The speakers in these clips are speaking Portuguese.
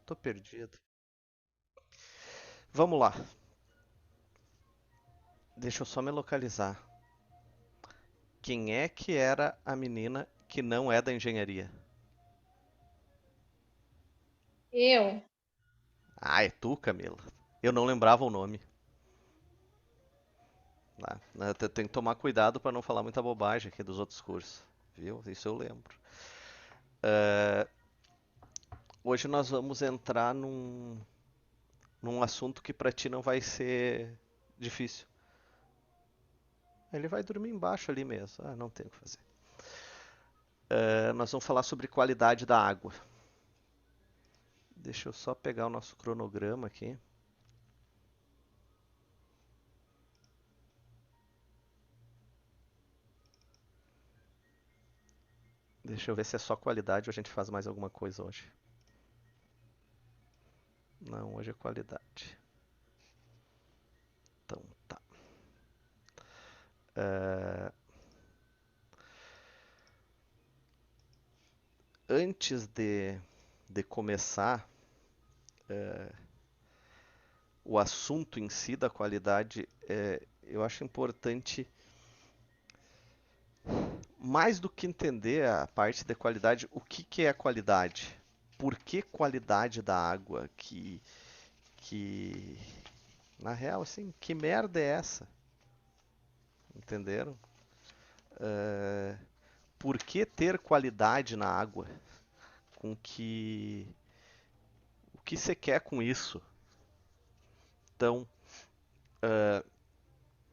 Tô perdido. Vamos lá. Deixa eu só me localizar. Quem é que era a menina que não é da engenharia? Eu? Ah, é tu, Camila. Eu não lembrava o nome. Tá? Tem que tomar cuidado para não falar muita bobagem aqui dos outros cursos. Viu? Isso eu lembro. Ah, hoje nós vamos entrar num assunto que para ti não vai ser difícil. Ele vai dormir embaixo ali mesmo. Ah, não tem o que fazer. Nós vamos falar sobre qualidade da água. Deixa eu só pegar o nosso cronograma aqui. Deixa eu ver se é só qualidade ou a gente faz mais alguma coisa hoje. Não, hoje é qualidade. Então tá. É, antes de começar o assunto em si da qualidade, eu acho importante, mais do que entender a parte da qualidade, o que, que é a qualidade? Por que qualidade da água? Que, na real, assim, que merda é essa? Entenderam? É, por que ter qualidade na água? Com que o que você quer com isso? Então,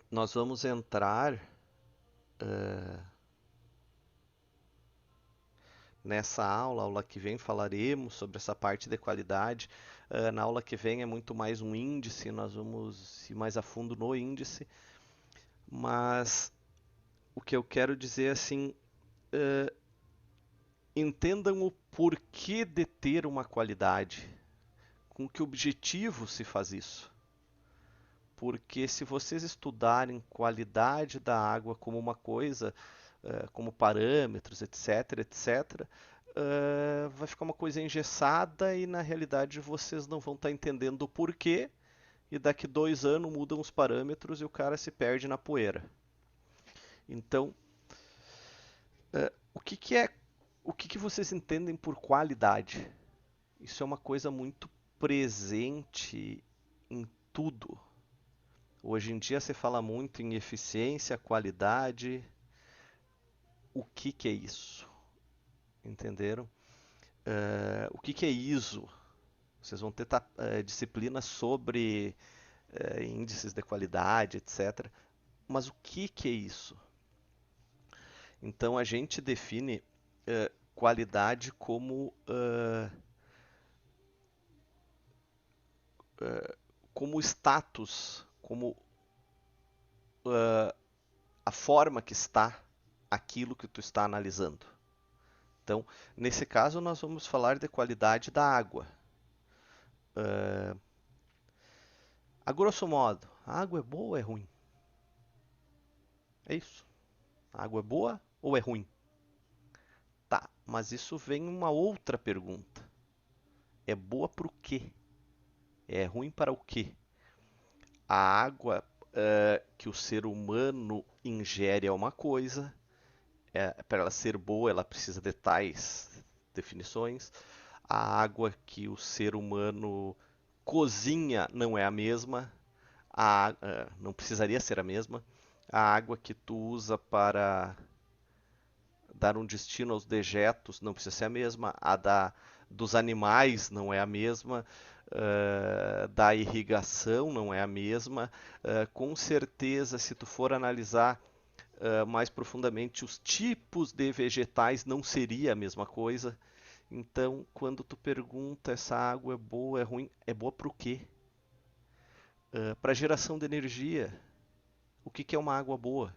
nós vamos entrar nessa aula, aula que vem falaremos sobre essa parte de qualidade. Na aula que vem é muito mais um índice, nós vamos ir mais a fundo no índice, mas o que eu quero dizer assim, entendam o porquê de ter uma qualidade, com que objetivo se faz isso. Porque se vocês estudarem qualidade da água como uma coisa, como parâmetros, etc, etc, vai ficar uma coisa engessada e na realidade vocês não vão estar entendendo o porquê e daqui 2 anos mudam os parâmetros e o cara se perde na poeira. Então, o que, que é, o que, que vocês entendem por qualidade? Isso é uma coisa muito presente em tudo. Hoje em dia se fala muito em eficiência, qualidade. O que, que é isso? Entenderam? O que, que é ISO? Vocês vão ter disciplinas sobre índices de qualidade, etc. Mas o que, que é isso? Então a gente define qualidade como status, como a forma que está aquilo que tu está analisando. Então, nesse caso, nós vamos falar de qualidade da água. A grosso modo, a água é boa ou é ruim? É isso. A água é boa ou é ruim? Tá, mas isso vem uma outra pergunta. É boa para o quê? É ruim para o quê? A água que o ser humano ingere é uma coisa. Para ela ser boa, ela precisa de tais definições. A água que o ser humano cozinha não é a mesma. Não precisaria ser a mesma. A água que tu usa para dar um destino aos dejetos não precisa ser a mesma. Dos animais não é a mesma. Da irrigação não é a mesma. Com certeza, se tu for analisar mais profundamente os tipos de vegetais, não seria a mesma coisa. Então, quando tu pergunta essa água é boa, é ruim, é boa para o quê? Para geração de energia. O que, que é uma água boa?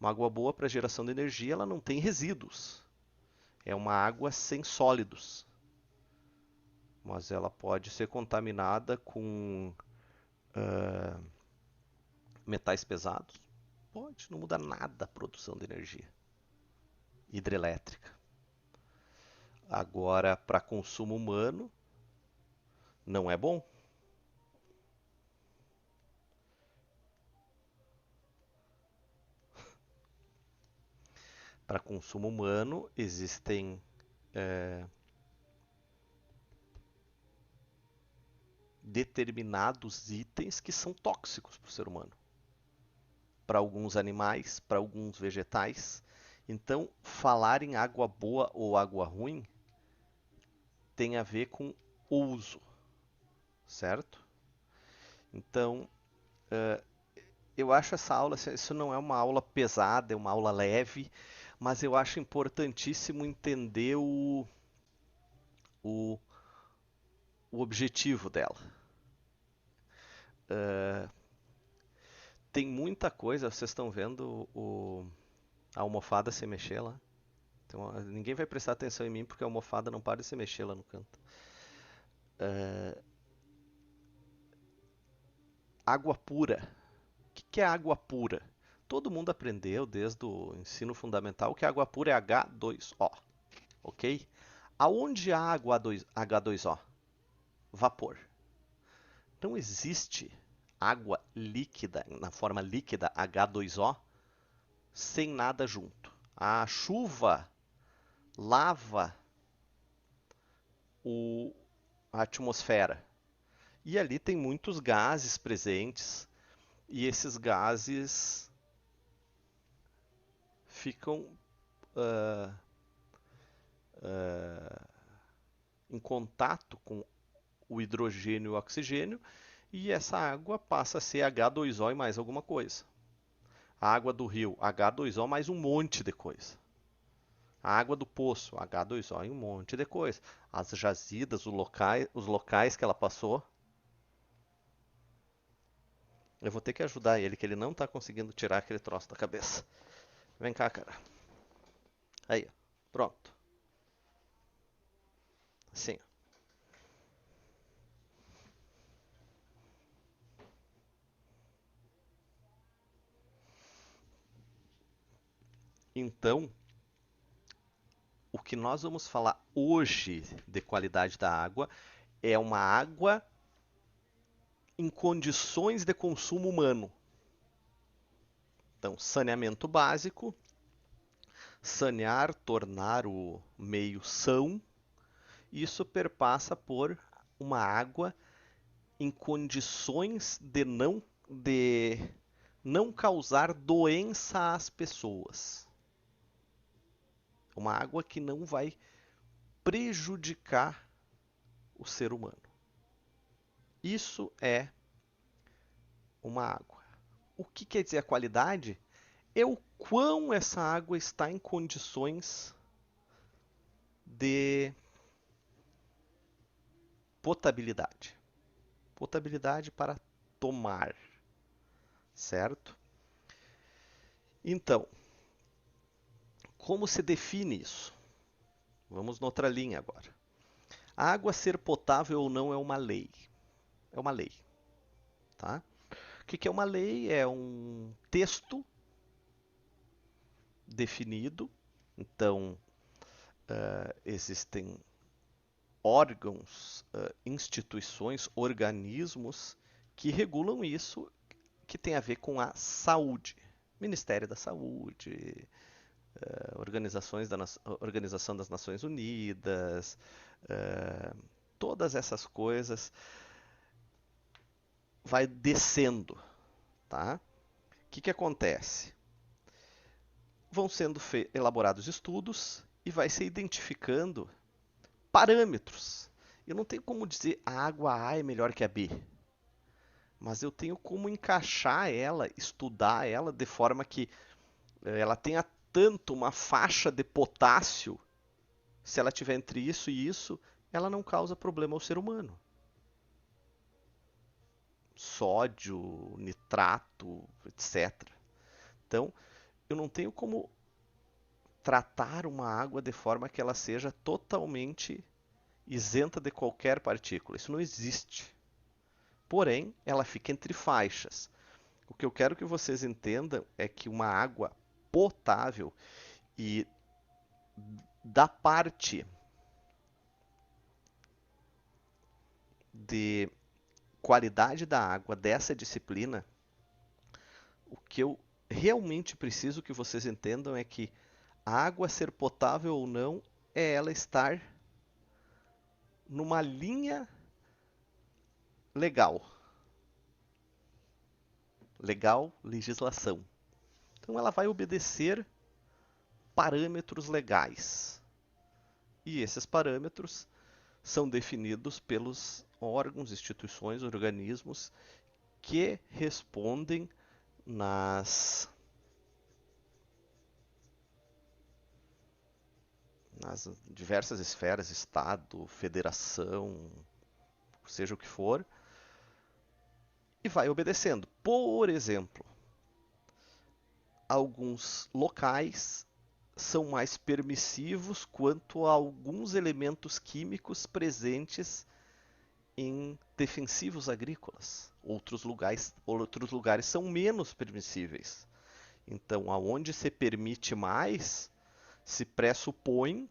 Uma água boa para geração de energia, ela não tem resíduos. É uma água sem sólidos, mas ela pode ser contaminada com metais pesados. Pode, não muda nada a produção de energia hidrelétrica. Agora, para consumo humano, não é bom. Para consumo humano, existem determinados itens que são tóxicos para o ser humano. Para alguns animais, para alguns vegetais. Então, falar em água boa ou água ruim tem a ver com uso, certo? Então, eu acho essa aula, isso não é uma aula pesada, é uma aula leve, mas eu acho importantíssimo entender o, o objetivo dela. Tem muita coisa, vocês estão vendo a almofada se mexer lá? Então, ninguém vai prestar atenção em mim porque a almofada não para de se mexer lá no canto. Água pura. O que é água pura? Todo mundo aprendeu desde o ensino fundamental que a água pura é H2O, ok? Aonde há água H2O? Vapor. Não existe água líquida, na forma líquida H2O, sem nada junto. A chuva lava a atmosfera. E ali tem muitos gases presentes, e esses gases ficam em contato com o hidrogênio e o oxigênio, e essa água passa a ser H2O e mais alguma coisa. A água do rio, H2O mais um monte de coisa. A água do poço, H2O e um monte de coisa. As jazidas, os locais que ela passou. Eu vou ter que ajudar ele, que ele não está conseguindo tirar aquele troço da cabeça. Vem cá, cara. Aí, ó. Pronto. Assim. Então, o que nós vamos falar hoje de qualidade da água é uma água em condições de consumo humano. Então, saneamento básico, sanear, tornar o meio são, isso perpassa por uma água em condições de não causar doença às pessoas. Uma água que não vai prejudicar o ser humano. Isso é uma água. O que quer dizer a qualidade? É o quão essa água está em condições de potabilidade. Potabilidade para tomar, certo? Então, como se define isso? Vamos noutra linha agora. A água ser potável ou não é uma lei. É uma lei, tá? O que é uma lei? É um texto definido. Então, existem órgãos, instituições, organismos que regulam isso, que tem a ver com a saúde. Ministério da Saúde, Organização das Nações Unidas, todas essas coisas vai descendo, tá? O que acontece? Vão sendo elaborados estudos e vai se identificando parâmetros. Eu não tenho como dizer a água A é melhor que a B, mas eu tenho como encaixar ela, estudar ela de forma que ela tenha tanto uma faixa de potássio, se ela tiver entre isso e isso, ela não causa problema ao ser humano. Sódio, nitrato, etc. Então, eu não tenho como tratar uma água de forma que ela seja totalmente isenta de qualquer partícula. Isso não existe. Porém, ela fica entre faixas. O que eu quero que vocês entendam é que uma água potável e da parte de qualidade da água dessa disciplina, o que eu realmente preciso que vocês entendam é que a água ser potável ou não é ela estar numa linha legal. Legal, legislação. Então ela vai obedecer parâmetros legais. E esses parâmetros são definidos pelos órgãos, instituições, organismos que respondem nas diversas esferas, Estado, federação, seja o que for, e vai obedecendo. Por exemplo, alguns locais são mais permissivos quanto a alguns elementos químicos presentes em defensivos agrícolas. Outros lugares são menos permissíveis. Então, aonde se permite mais, se pressupõe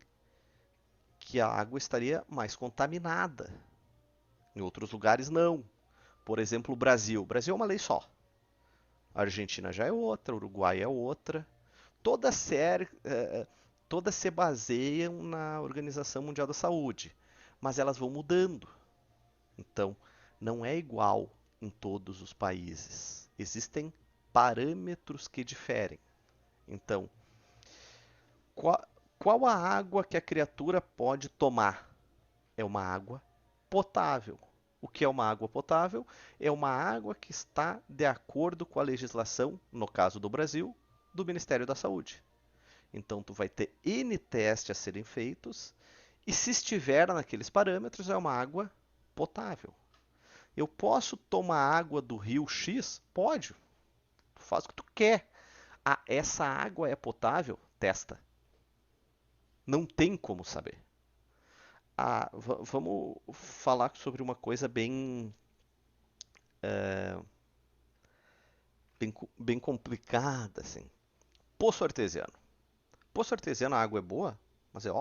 que a água estaria mais contaminada. Em outros lugares, não. Por exemplo, o Brasil. O Brasil é uma lei só. A Argentina já é outra, o Uruguai é outra. Todas se baseiam na Organização Mundial da Saúde, mas elas vão mudando. Então, não é igual em todos os países. Existem parâmetros que diferem. Então, qual a água que a criatura pode tomar? É uma água potável. O que é uma água potável? É uma água que está de acordo com a legislação, no caso do Brasil, do Ministério da Saúde. Então, tu vai ter N testes a serem feitos e se estiver naqueles parâmetros, é uma água potável. Eu posso tomar água do rio X? Pode. Tu faz o que tu quer. Ah, essa água é potável? Testa. Não tem como saber. Ah, vamos falar sobre uma coisa bem complicada, assim. Poço artesiano. Poço artesiano, a água é boa? Mas é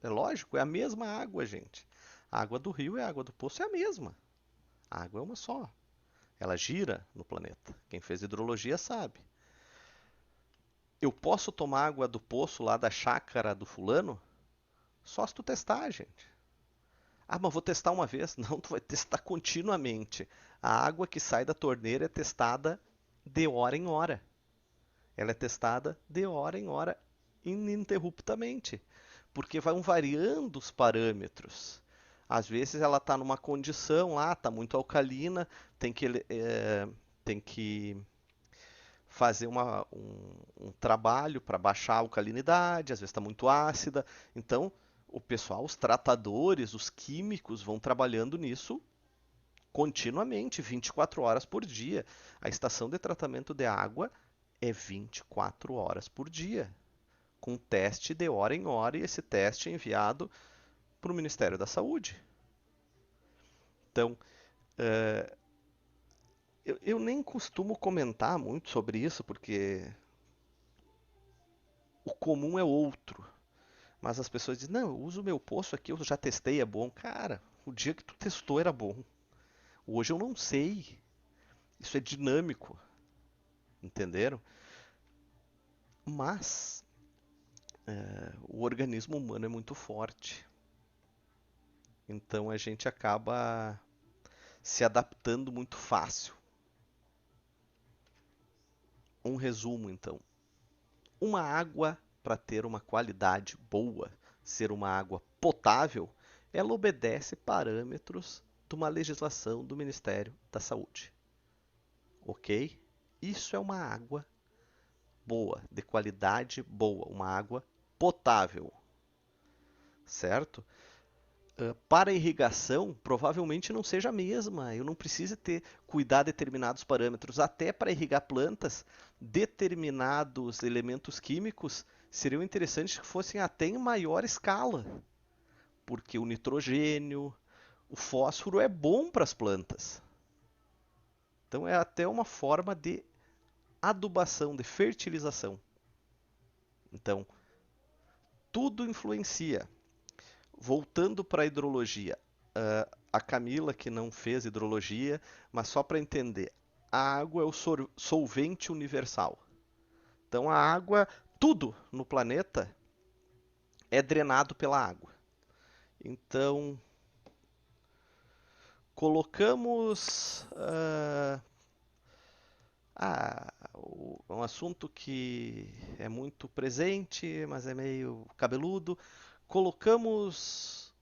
lógico, é a mesma água, gente. A água do rio e a água do poço é a mesma. A água é uma só. Ela gira no planeta. Quem fez hidrologia sabe. Eu posso tomar água do poço lá da chácara do fulano? Só se tu testar, gente. Ah, mas vou testar uma vez? Não, tu vai testar continuamente. A água que sai da torneira é testada de hora em hora. Ela é testada de hora em hora, ininterruptamente, porque vão variando os parâmetros. Às vezes ela está numa condição lá, está muito alcalina, tem que fazer um trabalho para baixar a alcalinidade, às vezes está muito ácida. Então, o pessoal, os tratadores, os químicos vão trabalhando nisso continuamente, 24 horas por dia. A estação de tratamento de água é 24 horas por dia, com teste de hora em hora, e esse teste é enviado para o Ministério da Saúde. Então, eu nem costumo comentar muito sobre isso, porque o comum é outro. Mas as pessoas dizem, não, eu uso o meu poço aqui, eu já testei, é bom. Cara, o dia que tu testou era bom. Hoje eu não sei. Isso é dinâmico, entenderam? Mas o organismo humano é muito forte. Então a gente acaba se adaptando muito fácil. Um resumo, então. Uma água, para ter uma qualidade boa, ser uma água potável, ela obedece parâmetros de uma legislação do Ministério da Saúde. Ok? Isso é uma água boa, de qualidade boa, uma água potável. Certo? Para a irrigação, provavelmente não seja a mesma. Eu não preciso cuidar de determinados parâmetros. Até para irrigar plantas, determinados elementos químicos seriam interessantes que fossem até em maior escala. Porque o nitrogênio, o fósforo é bom para as plantas. Então é até uma forma de adubação, de fertilização. Então, tudo influencia. Voltando para a hidrologia, A Camila que não fez hidrologia, mas só para entender, a água é o solvente universal. Então a água, tudo no planeta é drenado pela água. Então colocamos um assunto que é muito presente, mas é meio cabeludo. Colocamos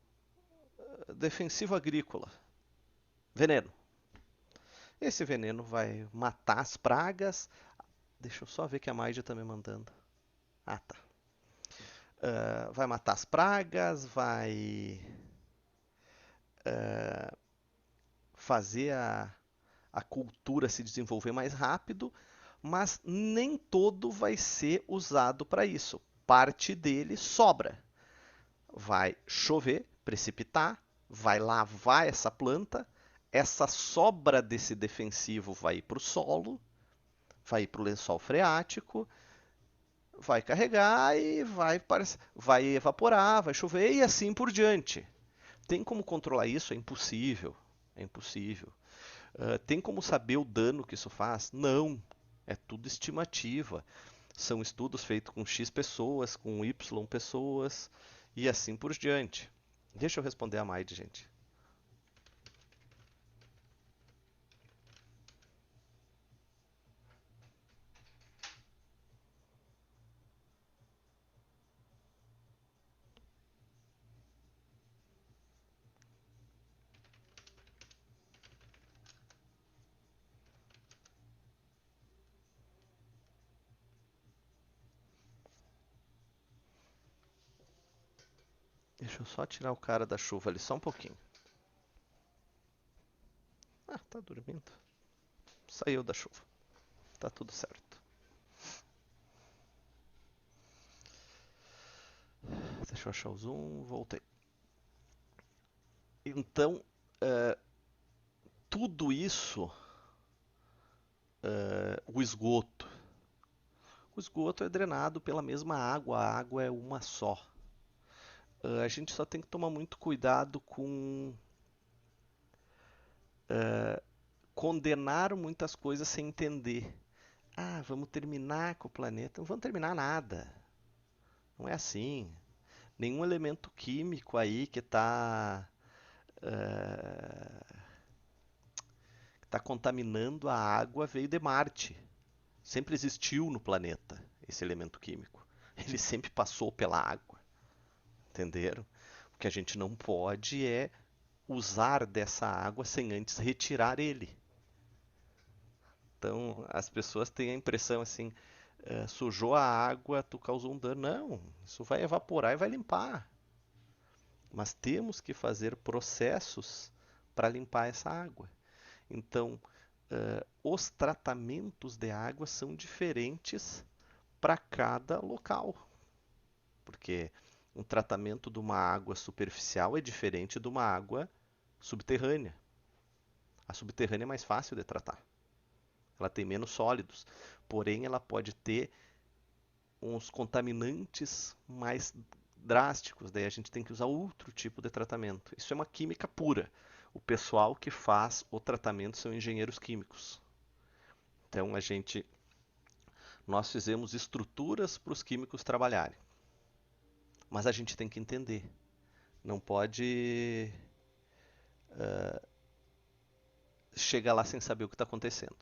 defensivo agrícola, veneno. Esse veneno vai matar as pragas. Deixa eu só ver que a Maide está me mandando. Ah, tá. Vai matar as pragas, vai fazer a cultura se desenvolver mais rápido, mas nem todo vai ser usado para isso. Parte dele sobra. Vai chover, precipitar, vai lavar essa planta, essa sobra desse defensivo vai ir para o solo, vai ir para o lençol freático, vai carregar e vai evaporar, vai chover e assim por diante. Tem como controlar isso? É impossível. É impossível. Tem como saber o dano que isso faz? Não. É tudo estimativa. São estudos feitos com X pessoas, com Y pessoas e assim por diante. Deixa eu responder a Maide, gente. Deixa eu só tirar o cara da chuva ali, só um pouquinho. Ah, tá dormindo. Saiu da chuva. Tá tudo certo. Deixa eu achar o zoom. Voltei. Então, tudo isso, o esgoto. O esgoto é drenado pela mesma água. A água é uma só. A gente só tem que tomar muito cuidado com condenar muitas coisas sem entender. Ah, vamos terminar com o planeta. Não vamos terminar nada. Não é assim. Nenhum elemento químico aí que tá contaminando a água veio de Marte. Sempre existiu no planeta esse elemento químico. Ele sempre passou pela água. Entenderam? O que a gente não pode é usar dessa água sem antes retirar ele. Então, as pessoas têm a impressão assim, sujou a água, tu causou um dano. Não, isso vai evaporar e vai limpar. Mas temos que fazer processos para limpar essa água. Então, os tratamentos de água são diferentes para cada local. Porque um tratamento de uma água superficial é diferente de uma água subterrânea. A subterrânea é mais fácil de tratar. Ela tem menos sólidos, porém ela pode ter uns contaminantes mais drásticos, daí a gente tem que usar outro tipo de tratamento. Isso é uma química pura. O pessoal que faz o tratamento são engenheiros químicos. Então nós fizemos estruturas para os químicos trabalharem. Mas a gente tem que entender. Não pode chegar lá sem saber o que está acontecendo.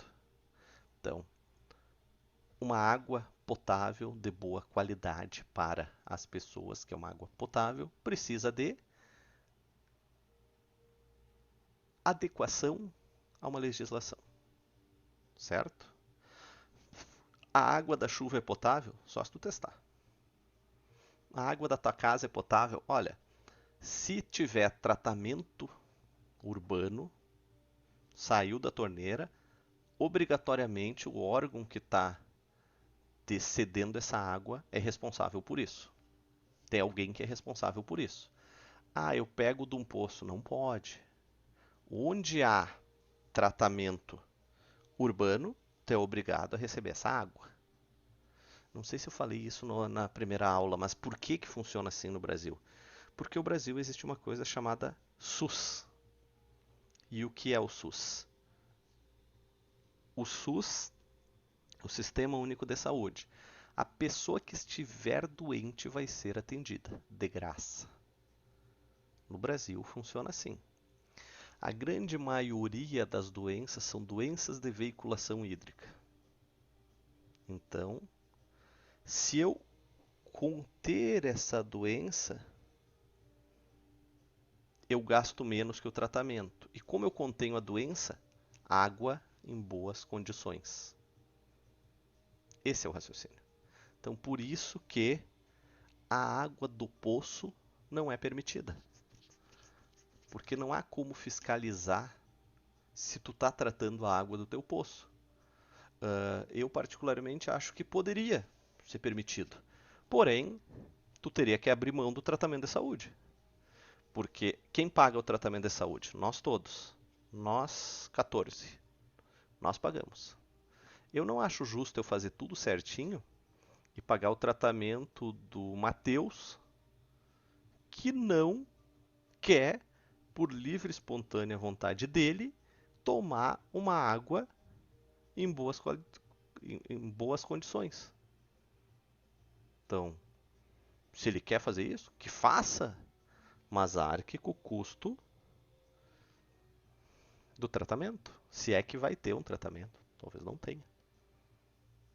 Então, uma água potável de boa qualidade para as pessoas, que é uma água potável, precisa de adequação a uma legislação, certo? A água da chuva é potável? Só se tu testar. A água da tua casa é potável? Olha, se tiver tratamento urbano, saiu da torneira, obrigatoriamente o órgão que está te cedendo essa água é responsável por isso. Tem alguém que é responsável por isso. Ah, eu pego de um poço. Não pode. Onde há tratamento urbano, tu é obrigado a receber essa água. Não sei se eu falei isso na primeira aula, mas por que funciona assim no Brasil? Porque no Brasil existe uma coisa chamada SUS. E o que é o SUS? O SUS, o Sistema Único de Saúde. A pessoa que estiver doente vai ser atendida de graça. No Brasil funciona assim. A grande maioria das doenças são doenças de veiculação hídrica. Então, se eu conter essa doença, eu gasto menos que o tratamento. E como eu contenho a doença? Água em boas condições. Esse é o raciocínio. Então, por isso que a água do poço não é permitida. Porque não há como fiscalizar se tu está tratando a água do teu poço. Eu particularmente acho que poderia ser permitido. Porém, tu teria que abrir mão do tratamento de saúde. Porque quem paga o tratamento de saúde? Nós todos. Nós 14. Nós pagamos. Eu não acho justo eu fazer tudo certinho e pagar o tratamento do Matheus, que não quer, por livre e espontânea vontade dele, tomar uma água em boas condições. Então, se ele quer fazer isso, que faça, mas arque com o custo do tratamento. Se é que vai ter um tratamento. Talvez não tenha.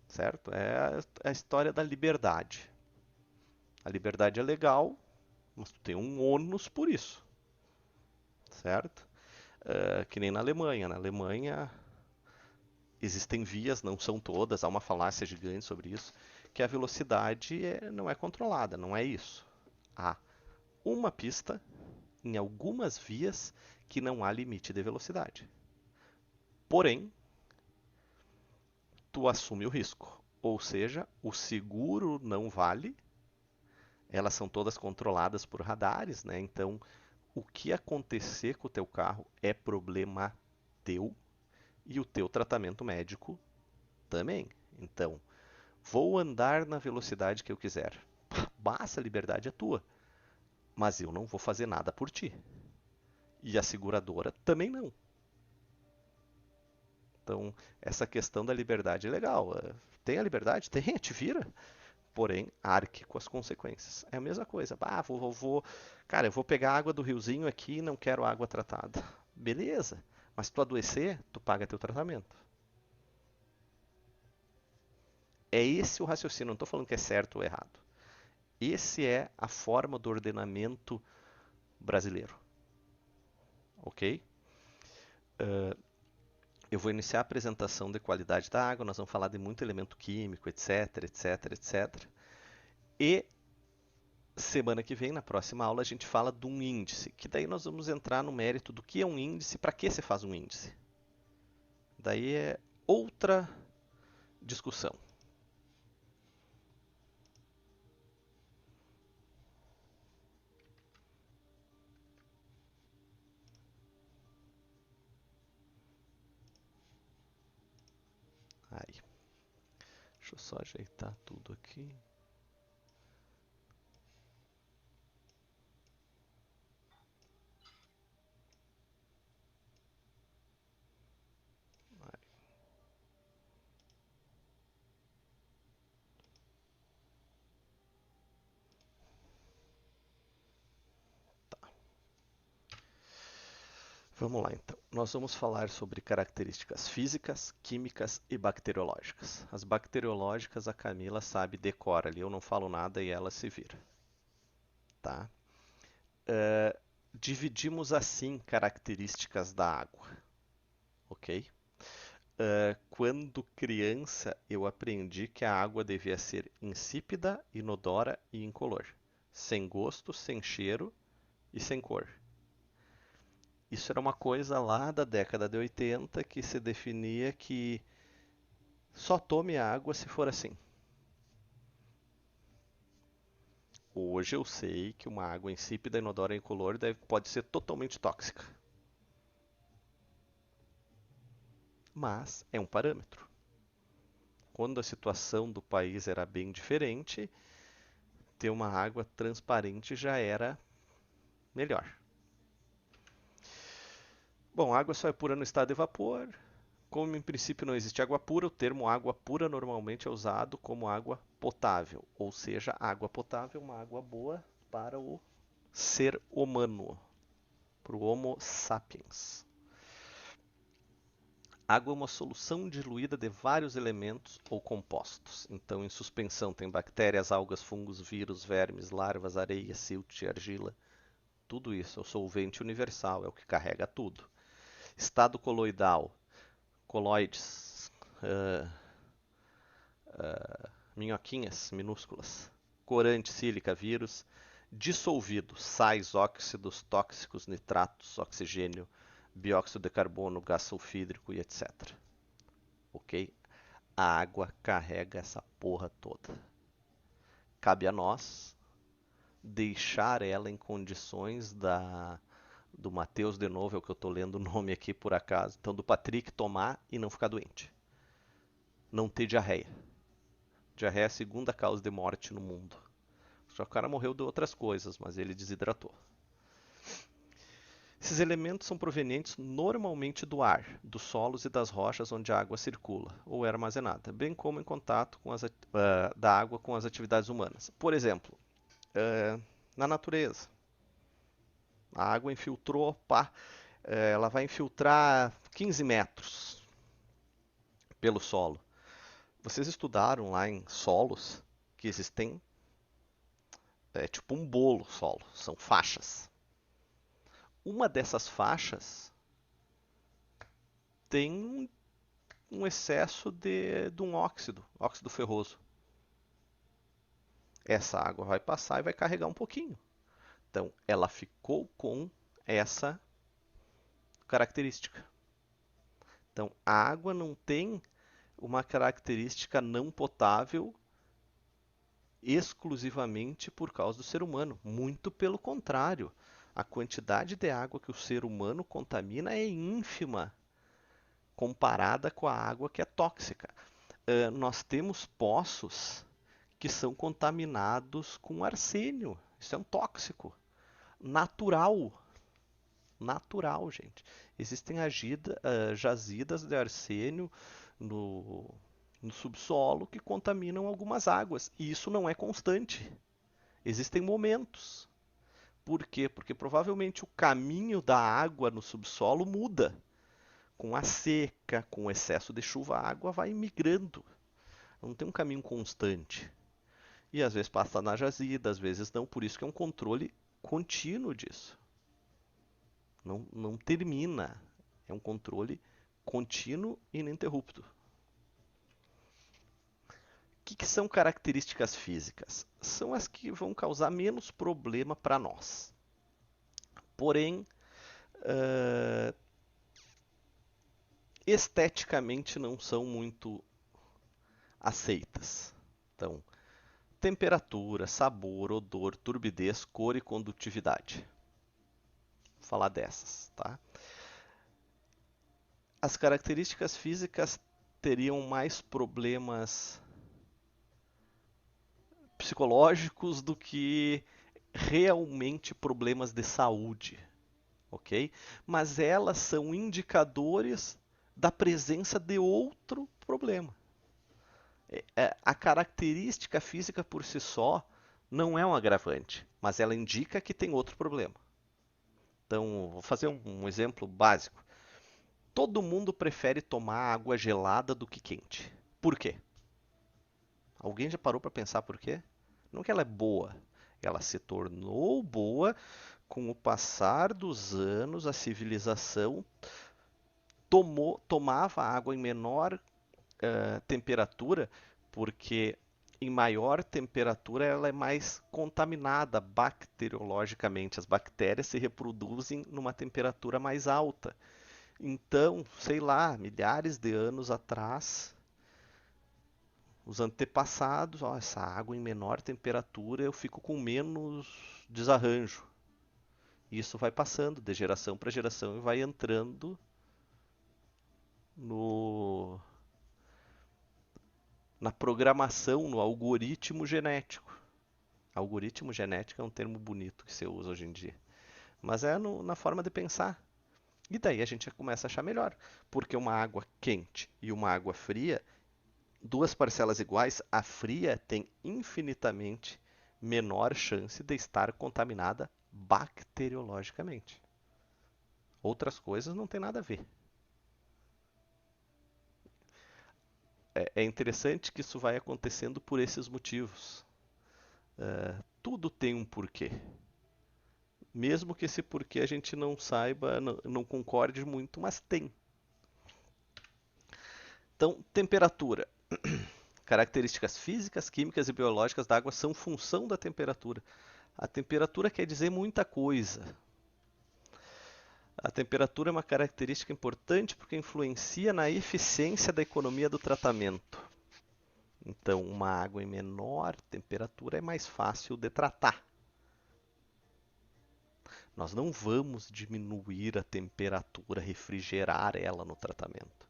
Certo? É a história da liberdade. A liberdade é legal, mas tu tem um ônus por isso. Certo? Que nem na Alemanha. Na Alemanha existem vias, não são todas, há uma falácia gigante sobre isso, que a velocidade não é controlada, não é isso. Há uma pista em algumas vias que não há limite de velocidade. Porém, tu assume o risco. Ou seja, o seguro não vale, elas são todas controladas por radares, né? Então, o que acontecer com o teu carro é problema teu e o teu tratamento médico também. Então, vou andar na velocidade que eu quiser. Basta, a liberdade é tua. Mas eu não vou fazer nada por ti. E a seguradora também não. Então, essa questão da liberdade é legal. Tem a liberdade? Tem, te vira. Porém, arque com as consequências. É a mesma coisa. Cara, eu vou pegar água do riozinho aqui e não quero água tratada. Beleza. Mas se tu adoecer, tu paga teu tratamento. É esse o raciocínio. Não estou falando que é certo ou errado. Esse é a forma do ordenamento brasileiro. Ok? Eu vou iniciar a apresentação de qualidade da água, nós vamos falar de muito elemento químico, etc, etc, etc. E semana que vem, na próxima aula, a gente fala de um índice, que daí nós vamos entrar no mérito do que é um índice, para que se faz um índice. Daí é outra discussão. Aí, deixa eu só ajeitar tudo aqui. Aí. Tá. Vamos lá então. Nós vamos falar sobre características físicas, químicas e bacteriológicas. As bacteriológicas a Camila sabe, decora ali, eu não falo nada e ela se vira. Tá? Dividimos assim características da água, ok? Quando criança, eu aprendi que a água devia ser insípida, inodora e incolor, sem gosto, sem cheiro e sem cor. Isso era uma coisa lá da década de 80 que se definia que só tome água se for assim. Hoje eu sei que uma água insípida, inodora e incolor pode ser totalmente tóxica. Mas é um parâmetro. Quando a situação do país era bem diferente, ter uma água transparente já era melhor. Bom, água só é pura no estado de vapor. Como em princípio não existe água pura, o termo água pura normalmente é usado como água potável, ou seja, água potável é uma água boa para o ser humano, para o Homo sapiens. Água é uma solução diluída de vários elementos ou compostos. Então, em suspensão tem bactérias, algas, fungos, vírus, vermes, larvas, areia, silt, argila. Tudo isso é o solvente universal, é o que carrega tudo. Estado coloidal, coloides, minhoquinhas minúsculas, corante, sílica, vírus, dissolvido, sais, óxidos tóxicos, nitratos, oxigênio, dióxido de carbono, gás sulfídrico e etc. Ok? A água carrega essa porra toda. Cabe a nós deixar ela em condições do Matheus, de novo, é o que eu estou lendo o nome aqui por acaso, então do Patrick tomar e não ficar doente. Não ter diarreia. Diarreia é a segunda causa de morte no mundo. Só que o cara morreu de outras coisas, mas ele desidratou. Esses elementos são provenientes normalmente do ar, dos solos e das rochas onde a água circula ou é armazenada, bem como em contato com da água com as atividades humanas. Por exemplo, na natureza, a água infiltrou, pá, ela vai infiltrar 15 metros pelo solo. Vocês estudaram lá em solos que existem, tipo um bolo solo, são faixas. Uma dessas faixas tem um excesso de um óxido ferroso. Essa água vai passar e vai carregar um pouquinho. Então, ela ficou com essa característica. Então, a água não tem uma característica não potável exclusivamente por causa do ser humano. Muito pelo contrário. A quantidade de água que o ser humano contamina é ínfima comparada com a água que é tóxica. Nós temos poços que são contaminados com arsênio. Isso é um tóxico natural. Natural, gente. Existem jazidas de arsênio no, no subsolo que contaminam algumas águas. E isso não é constante. Existem momentos. Por quê? Porque provavelmente o caminho da água no subsolo muda. Com a seca, com o excesso de chuva, a água vai migrando. Não tem um caminho constante. E às vezes passa na jazida, às vezes não. Por isso que é um controle contínuo disso. Não termina. É um controle contínuo e ininterrupto. O que são características físicas? São as que vão causar menos problema para nós. Porém, esteticamente não são muito aceitas. Então, temperatura, sabor, odor, turbidez, cor e condutividade. Vou falar dessas, tá? As características físicas teriam mais problemas psicológicos do que realmente problemas de saúde, ok? Mas elas são indicadores da presença de outro problema. A característica física por si só não é um agravante, mas ela indica que tem outro problema. Então, vou fazer um exemplo básico. Todo mundo prefere tomar água gelada do que quente. Por quê? Alguém já parou para pensar por quê? Não que ela é boa, ela se tornou boa com o passar dos anos, a civilização tomava água em menor temperatura, porque em maior temperatura ela é mais contaminada bacteriologicamente. As bactérias se reproduzem numa temperatura mais alta. Então, sei lá, milhares de anos atrás, os antepassados, essa água em menor temperatura eu fico com menos desarranjo. Isso vai passando de geração para geração e vai entrando no, na programação, no algoritmo genético. Algoritmo genético é um termo bonito que se usa hoje em dia. Mas é na forma de pensar. E daí a gente já começa a achar melhor, porque uma água quente e uma água fria, duas parcelas iguais, a fria tem infinitamente menor chance de estar contaminada bacteriologicamente. Outras coisas não tem nada a ver. É interessante que isso vai acontecendo por esses motivos. Tudo tem um porquê. Mesmo que esse porquê a gente não saiba, não concorde muito, mas tem. Então, temperatura. Características físicas, químicas e biológicas da água são função da temperatura. A temperatura quer dizer muita coisa. A temperatura é uma característica importante porque influencia na eficiência da economia do tratamento. Então, uma água em menor temperatura é mais fácil de tratar. Nós não vamos diminuir a temperatura, refrigerar ela no tratamento.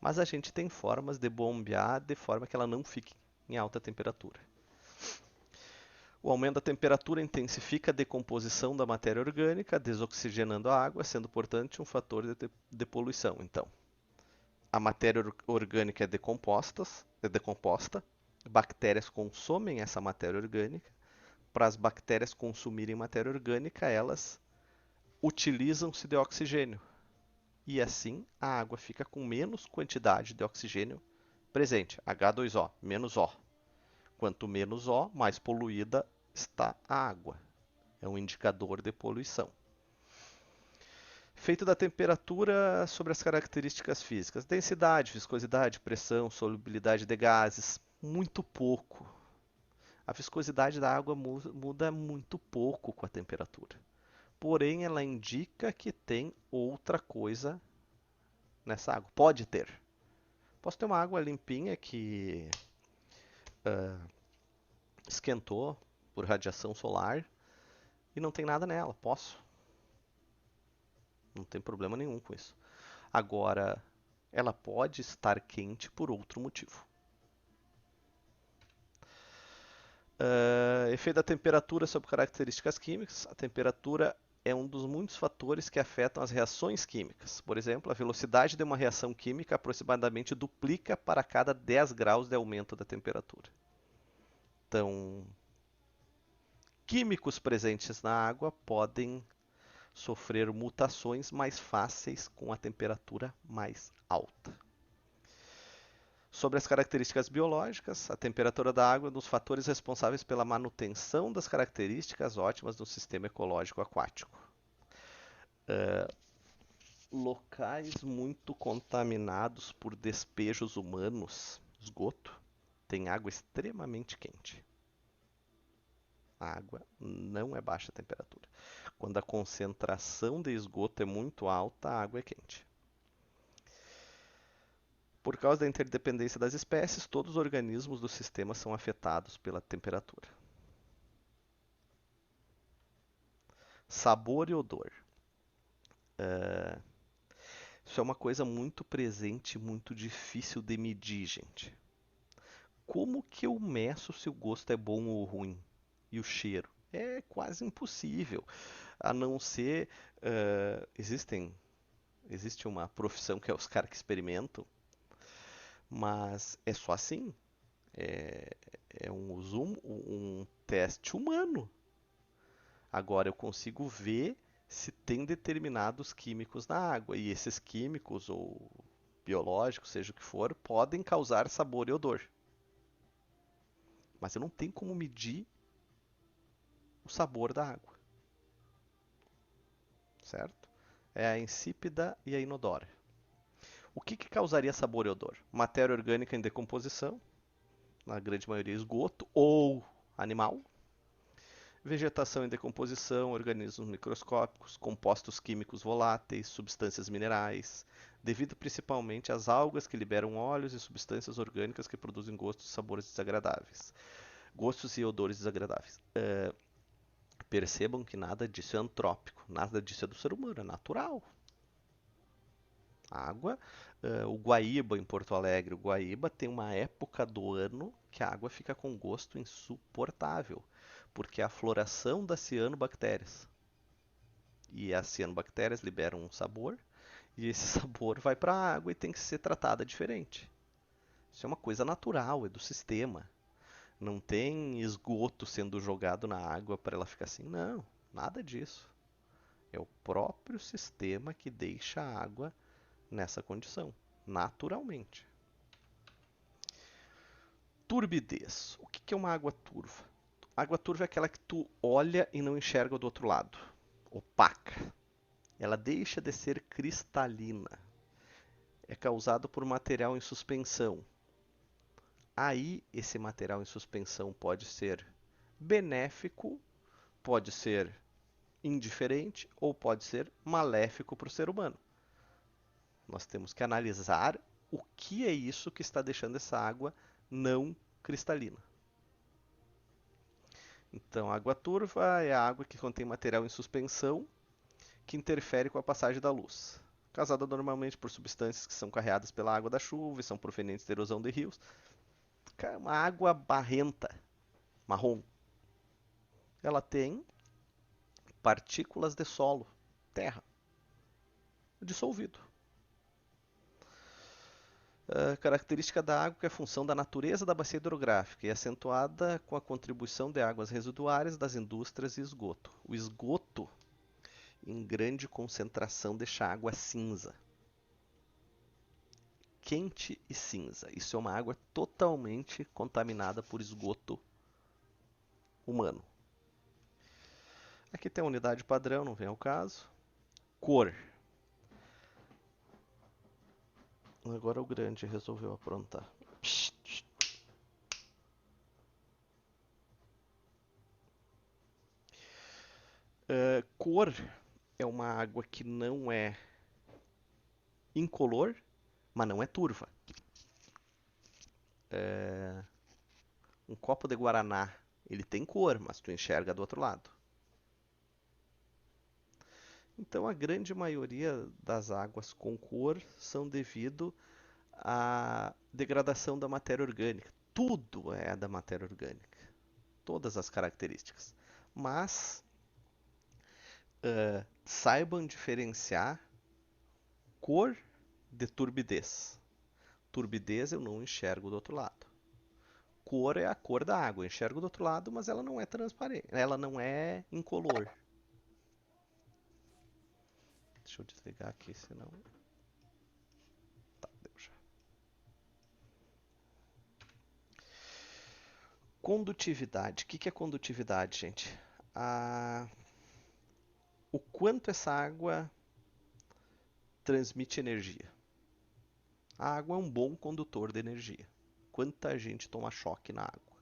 Mas a gente tem formas de bombear de forma que ela não fique em alta temperatura. O aumento da temperatura intensifica a decomposição da matéria orgânica, desoxigenando a água, sendo, portanto, um fator de poluição. Então, a matéria orgânica é decomposta, bactérias consomem essa matéria orgânica. Para as bactérias consumirem matéria orgânica, elas utilizam-se de oxigênio. E assim a água fica com menos quantidade de oxigênio presente, H2O, menos O. Quanto menos O, mais poluída está a água. É um indicador de poluição. Efeito da temperatura sobre as características físicas: densidade, viscosidade, pressão, solubilidade de gases. Muito pouco. A viscosidade da água muda muito pouco com a temperatura. Porém, ela indica que tem outra coisa nessa água. Pode ter. Posso ter uma água limpinha que esquentou por radiação solar e não tem nada nela. Posso. Não tem problema nenhum com isso. Agora, ela pode estar quente por outro motivo. Efeito da temperatura sobre características químicas. A temperatura é um dos muitos fatores que afetam as reações químicas. Por exemplo, a velocidade de uma reação química aproximadamente duplica para cada 10 graus de aumento da temperatura. Então, químicos presentes na água podem sofrer mutações mais fáceis com a temperatura mais alta. Sobre as características biológicas, a temperatura da água é um dos fatores responsáveis pela manutenção das características ótimas do sistema ecológico aquático. Locais muito contaminados por despejos humanos, esgoto, tem água extremamente quente. A água não é baixa temperatura. Quando a concentração de esgoto é muito alta, a água é quente. Por causa da interdependência das espécies, todos os organismos do sistema são afetados pela temperatura. Sabor e odor. Isso é uma coisa muito presente, muito difícil de medir, gente. Como que eu meço se o gosto é bom ou ruim? E o cheiro? É quase impossível. A não ser. Existe uma profissão que é os caras que experimentam, mas é só assim. É, é um teste humano. Agora eu consigo ver se tem determinados químicos na água. E esses químicos, ou biológicos, seja o que for, podem causar sabor e odor. Mas eu não tenho como medir o sabor da água. Certo? É a insípida e a inodora. O que causaria sabor e odor? Matéria orgânica em decomposição, na grande maioria esgoto ou animal. Vegetação em decomposição, organismos microscópicos, compostos químicos voláteis, substâncias minerais, devido principalmente às algas que liberam óleos e substâncias orgânicas que produzem gostos e sabores desagradáveis. Gostos e odores desagradáveis. Percebam que nada disso é antrópico, nada disso é do ser humano, é natural. Água, o Guaíba em Porto Alegre, o Guaíba tem uma época do ano que a água fica com gosto insuportável, porque é a floração das cianobactérias. E as cianobactérias liberam um sabor, E esse sabor vai para a água e tem que ser tratada diferente. Isso é uma coisa natural, é do sistema. Não tem esgoto sendo jogado na água para ela ficar assim. Não, nada disso. É o próprio sistema que deixa a água nessa condição, naturalmente. Turbidez. O que é uma água turva? Água turva é aquela que tu olha e não enxerga do outro lado. Opaca. Ela deixa de ser cristalina. É causado por material em suspensão. Aí, esse material em suspensão pode ser benéfico, pode ser indiferente ou pode ser maléfico para o ser humano. Nós temos que analisar o que é isso que está deixando essa água não cristalina. Então, a água turva é a água que contém material em suspensão que interfere com a passagem da luz. Causada normalmente por substâncias que são carreadas pela água da chuva e são provenientes da erosão de rios. Uma água barrenta, marrom. Ela tem partículas de solo, terra, dissolvido. A característica da água que é a função da natureza da bacia hidrográfica e é acentuada com a contribuição de águas residuárias das indústrias e esgoto. O esgoto, em grande concentração, deixa a água cinza. Quente e cinza. Isso é uma água totalmente contaminada por esgoto humano. Aqui tem a unidade padrão, não vem ao caso. Cor. Agora o grande resolveu aprontar. Cor é uma água que não é incolor, mas não é turva. Um copo de guaraná, ele tem cor, mas tu enxerga do outro lado. Então a grande maioria das águas com cor são devido à degradação da matéria orgânica. Tudo é da matéria orgânica, todas as características. Mas saibam diferenciar cor de turbidez. Turbidez eu não enxergo do outro lado. Cor é a cor da água, eu enxergo do outro lado, mas ela não é transparente, ela não é incolor. Deixa eu desligar aqui, senão. Tá, deu já. Condutividade. O que é condutividade, gente? O quanto essa água transmite energia. A água é um bom condutor de energia. Quanta gente toma choque na água.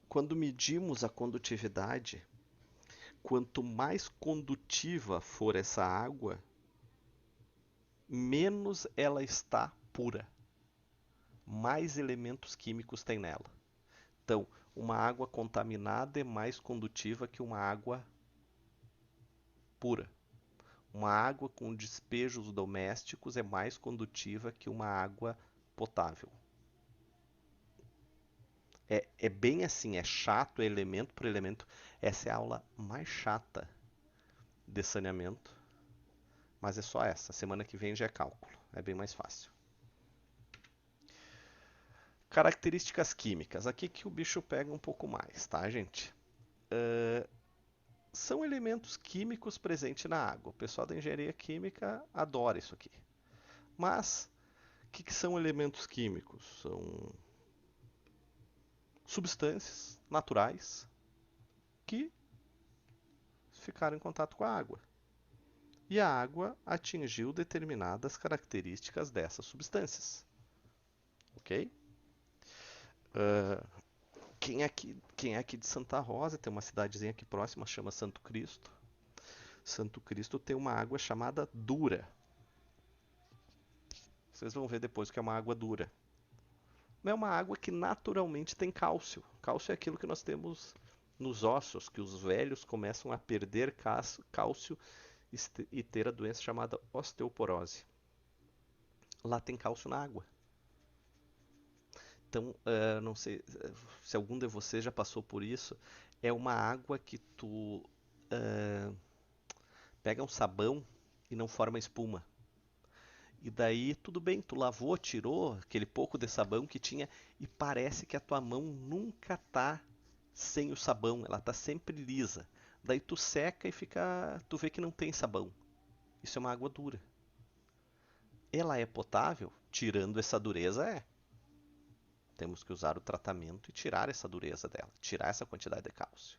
Quando medimos a condutividade, quanto mais condutiva for essa água, menos ela está pura. Mais elementos químicos tem nela. Então, uma água contaminada é mais condutiva que uma água pura. Uma água com despejos domésticos é mais condutiva que uma água potável. É bem assim, é chato, é elemento por elemento. Essa é a aula mais chata de saneamento, mas é só essa. Semana que vem já é cálculo, é bem mais fácil. Características químicas. Aqui que o bicho pega um pouco mais, tá, gente? São elementos químicos presentes na água. O pessoal da engenharia química adora isso aqui. Mas, o que são elementos químicos? São substâncias naturais que ficaram em contato com a água. E a água atingiu determinadas características dessas substâncias. Ok? Quem é aqui de Santa Rosa, tem uma cidadezinha aqui próxima, chama Santo Cristo. Santo Cristo tem uma água chamada dura. Vocês vão ver depois que é uma água dura. Não é uma água que naturalmente tem cálcio. Cálcio é aquilo que nós temos nos ossos, que os velhos começam a perder cálcio e ter a doença chamada osteoporose. Lá tem cálcio na água. Então, não sei se algum de vocês já passou por isso. É uma água que tu Pega um sabão e não forma espuma. E daí tudo bem, tu lavou, tirou aquele pouco de sabão que tinha e parece que a tua mão nunca tá sem o sabão, ela tá sempre lisa. Daí tu seca e fica, tu vê que não tem sabão. Isso é uma água dura. Ela é potável? Tirando essa dureza, é. Temos que usar o tratamento e tirar essa dureza dela, tirar essa quantidade de cálcio.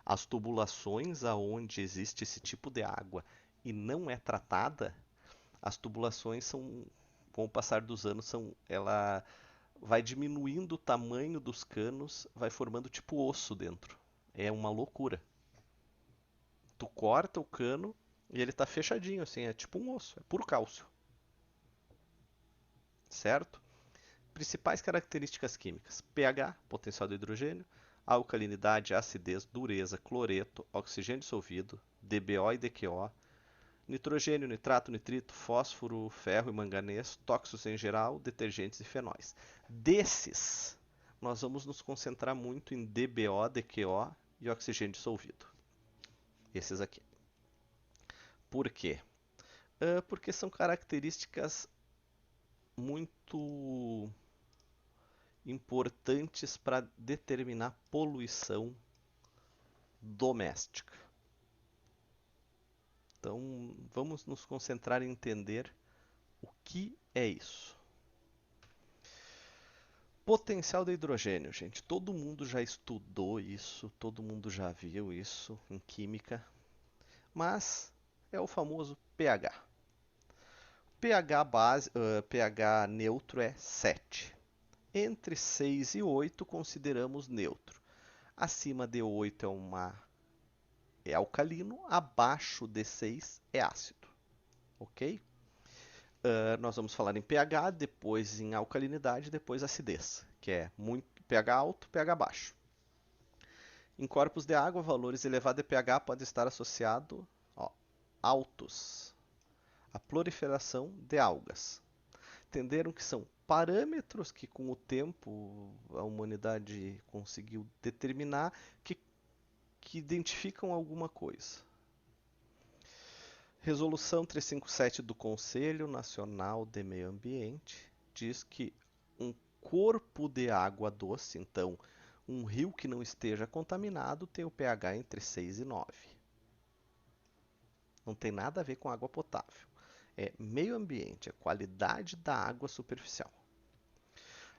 As tubulações aonde existe esse tipo de água e não é tratada, as tubulações são, com o passar dos anos, ela vai diminuindo o tamanho dos canos, vai formando tipo osso dentro. É uma loucura. Tu corta o cano e ele tá fechadinho assim, é tipo um osso, é puro cálcio, certo? Principais características químicas: pH, potencial do hidrogênio, alcalinidade, acidez, dureza, cloreto, oxigênio dissolvido, DBO e DQO, nitrogênio, nitrato, nitrito, fósforo, ferro e manganês, tóxicos em geral, detergentes e fenóis. Desses, nós vamos nos concentrar muito em DBO, DQO e oxigênio dissolvido. Esses aqui. Por quê? Porque são características muito importantes para determinar poluição doméstica. Então, vamos nos concentrar em entender o que é isso. Potencial de hidrogênio, gente. Todo mundo já estudou isso, todo mundo já viu isso em química, mas é o famoso pH. pH neutro é 7. Entre 6 e 8 consideramos neutro. Acima de 8 é alcalino, abaixo de 6 é ácido. Ok? Nós vamos falar em pH, depois em alcalinidade, depois acidez, que é muito pH alto, pH baixo. Em corpos de água, valores elevados de pH podem estar associados altos à proliferação de algas. Entenderam que são parâmetros que com o tempo a humanidade conseguiu determinar que identificam alguma coisa. Resolução 357 do Conselho Nacional de Meio Ambiente diz que um corpo de água doce, então um rio que não esteja contaminado, tem o pH entre 6 e 9. Não tem nada a ver com água potável. É meio ambiente, é qualidade da água superficial.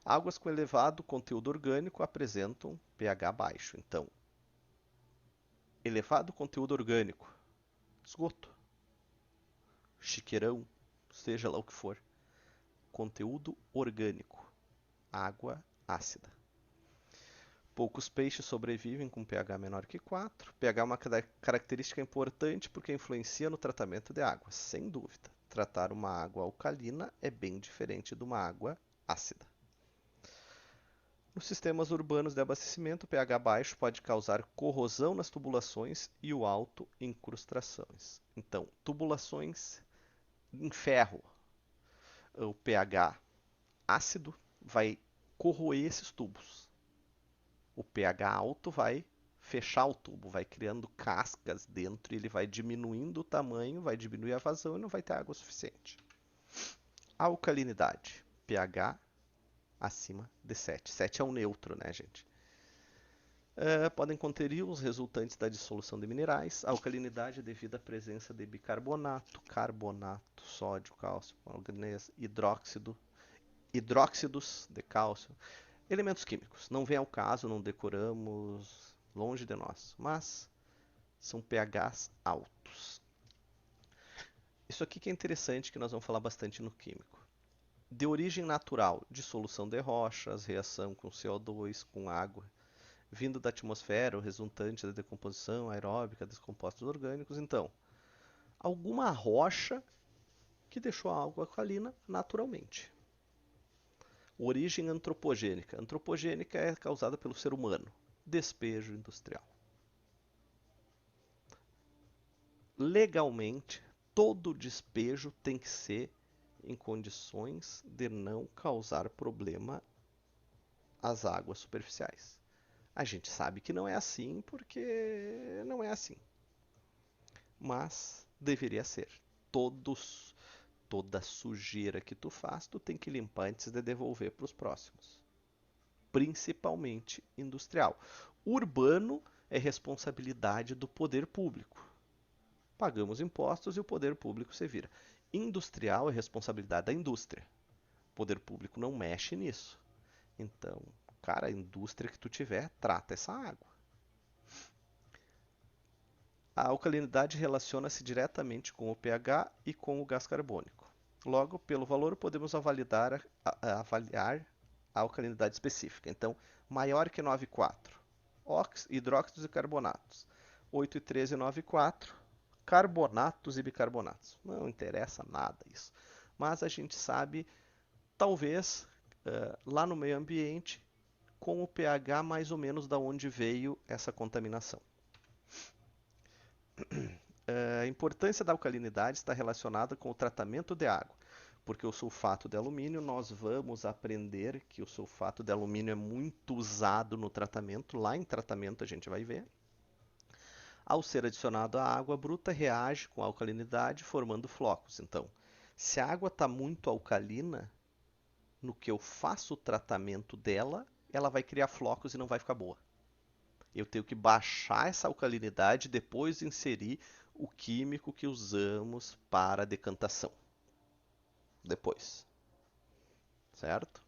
Águas com elevado conteúdo orgânico apresentam pH baixo. Então, elevado conteúdo orgânico, esgoto, chiqueirão, seja lá o que for. Conteúdo orgânico, água ácida. Poucos peixes sobrevivem com pH menor que 4. pH é uma característica importante porque influencia no tratamento de água, sem dúvida. Tratar uma água alcalina é bem diferente de uma água ácida. Nos sistemas urbanos de abastecimento, o pH baixo pode causar corrosão nas tubulações e o alto incrustações. Então, tubulações em ferro, o pH ácido vai corroer esses tubos. O pH alto vai fechar o tubo, vai criando cascas dentro e ele vai diminuindo o tamanho, vai diminuir a vazão e não vai ter água suficiente. Alcalinidade, pH acima de 7. 7 é um neutro, né, gente? Podem conter os resultantes da dissolução de minerais. A alcalinidade é devido à presença de bicarbonato, carbonato, sódio, cálcio, manganês, hidróxidos de cálcio. Elementos químicos. Não vem ao caso, não decoramos, longe de nós. Mas são pHs altos. Isso aqui que é interessante, que nós vamos falar bastante no químico. De origem natural, dissolução de rochas, reação com CO2, com água, vindo da atmosfera, o resultante da decomposição aeróbica dos compostos orgânicos. Então, alguma rocha que deixou a água alcalina naturalmente. Origem antropogênica. Antropogênica é causada pelo ser humano. Despejo industrial. Legalmente, todo despejo tem que ser em condições de não causar problema às águas superficiais. A gente sabe que não é assim porque não é assim. Mas Deveria ser. Todos, toda sujeira que tu faz, tu tem que limpar antes de devolver para os próximos. Principalmente industrial. Urbano é responsabilidade do poder público. Pagamos impostos e o poder público se vira. Industrial é responsabilidade da indústria. O poder público não mexe nisso. Então, cara, a indústria que tu tiver, trata essa água. A alcalinidade relaciona-se diretamente com o pH e com o gás carbônico. Logo, pelo valor, podemos avaliar a alcalinidade específica. Então, maior que 9,4. Hidróxidos e carbonatos. 8,13 e 9,4. Carbonatos e bicarbonatos. Não interessa nada isso. Mas a gente sabe, talvez, lá no meio ambiente, com o pH mais ou menos da onde veio essa contaminação. A importância da alcalinidade está relacionada com o tratamento de água, porque o sulfato de alumínio, nós vamos aprender que o sulfato de alumínio é muito usado no tratamento, lá em tratamento a gente vai ver. Ao ser adicionado à água bruta, reage com a alcalinidade, formando flocos. Então, se a água está muito alcalina, no que eu faço o tratamento dela, ela vai criar flocos e não vai ficar boa. Eu tenho que baixar essa alcalinidade e depois inserir o químico que usamos para a decantação. Depois, certo?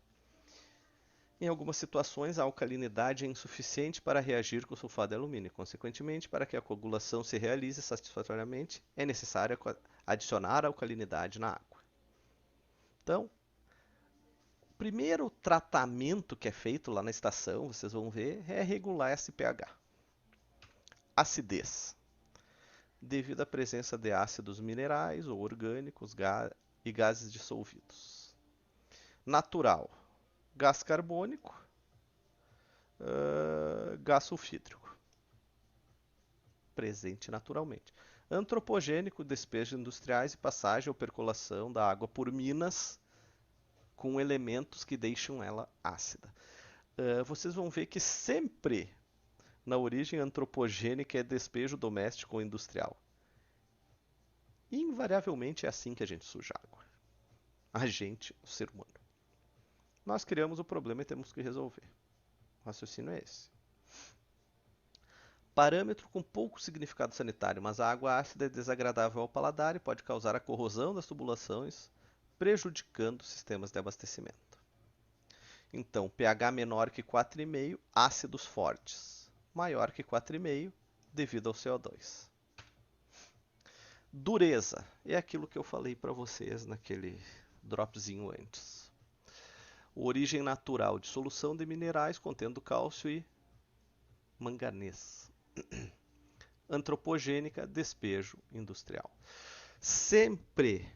Em algumas situações, a alcalinidade é insuficiente para reagir com o sulfato de alumínio. Consequentemente, para que a coagulação se realize satisfatoriamente, é necessário adicionar alcalinidade na água. Então, o primeiro tratamento que é feito lá na estação, vocês vão ver, é regular esse pH. Acidez. Devido à presença de ácidos minerais ou orgânicos e gases dissolvidos. Natural. Gás carbônico, gás sulfídrico. Presente naturalmente. Antropogênico, despejos industriais e passagem ou percolação da água por minas com elementos que deixam ela ácida. Vocês vão ver que sempre na origem antropogênica é despejo doméstico ou industrial. Invariavelmente é assim que a gente suja água. A gente, o ser humano. Nós criamos o problema e temos que resolver. O raciocínio é esse. Parâmetro com pouco significado sanitário, mas a água ácida é desagradável ao paladar e pode causar a corrosão das tubulações, prejudicando sistemas de abastecimento. Então, pH menor que 4,5, ácidos fortes. Maior que 4,5, devido ao CO2. Dureza, é aquilo que eu falei para vocês naquele dropzinho antes. Origem natural, dissolução de minerais contendo cálcio e manganês. Antropogênica, despejo industrial. Sempre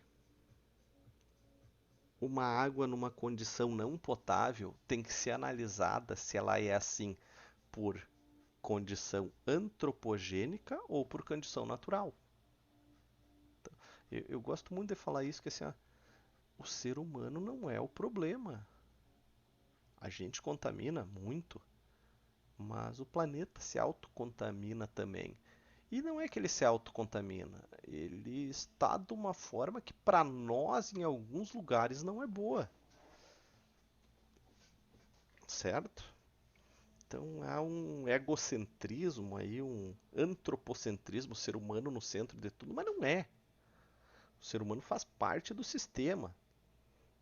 uma água numa condição não potável tem que ser analisada se ela é assim por condição antropogênica ou por condição natural. Eu gosto muito de falar isso, que assim, o ser humano não é o problema. A gente contamina muito, mas o planeta se autocontamina também. E não é que ele se autocontamina, ele está de uma forma que para nós em alguns lugares não é boa. Certo? Então há um egocentrismo aí, um antropocentrismo, o ser humano no centro de tudo, mas não é. O ser humano faz parte do sistema.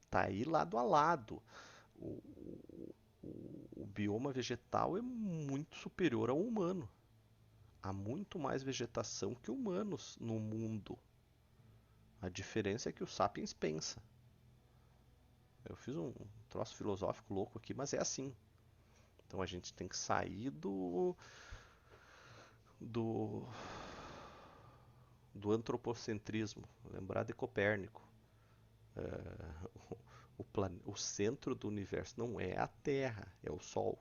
Está aí lado a lado. O, o bioma vegetal é muito superior ao humano. Há muito mais vegetação que humanos no mundo. A diferença é que o Sapiens pensa. Eu fiz um troço filosófico louco aqui, mas é assim. Então a gente tem que sair do, do antropocentrismo, lembrar de Copérnico. O centro do universo não é a Terra, é o Sol.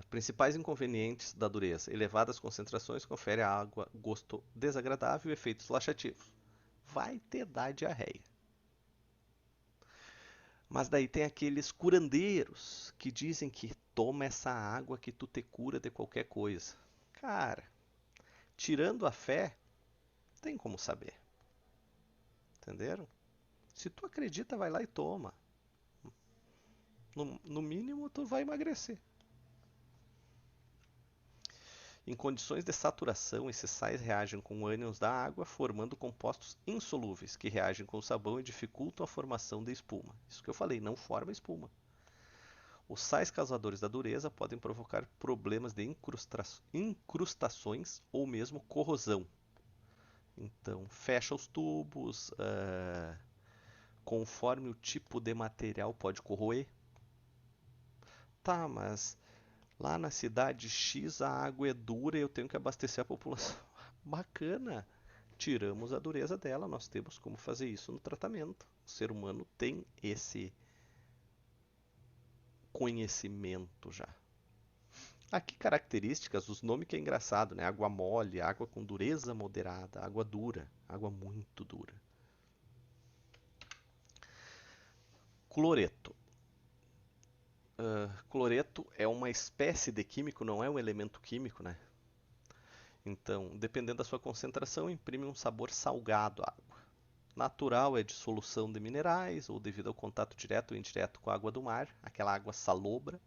Principais inconvenientes da dureza. Elevadas concentrações conferem à água gosto desagradável e efeitos laxativos. Vai ter dar diarreia. Mas daí tem aqueles curandeiros que dizem que toma essa água que tu te cura de qualquer coisa. Cara, tirando a fé, tem como saber. Entenderam? Se tu acredita, vai lá e toma. No mínimo, tu vai emagrecer. Em condições de saturação, esses sais reagem com ânions da água, formando compostos insolúveis, que reagem com o sabão e dificultam a formação de espuma. Isso que eu falei, não forma espuma. Os sais causadores da dureza podem provocar problemas de incrustações ou mesmo corrosão. Então, fecha os tubos, conforme o tipo de material pode corroer. Tá, mas lá na cidade X a água é dura e eu tenho que abastecer a população. Bacana! Tiramos a dureza dela, nós temos como fazer isso no tratamento. O ser humano tem esse conhecimento já. Aqui características, os nomes que é engraçado, né? Água mole, água com dureza moderada, água dura, água muito dura. Cloreto. Cloreto é uma espécie de químico, não é um elemento químico, né? Então, dependendo da sua concentração, imprime um sabor salgado à água. Natural é dissolução de minerais ou devido ao contato direto ou indireto com a água do mar, aquela água salobra.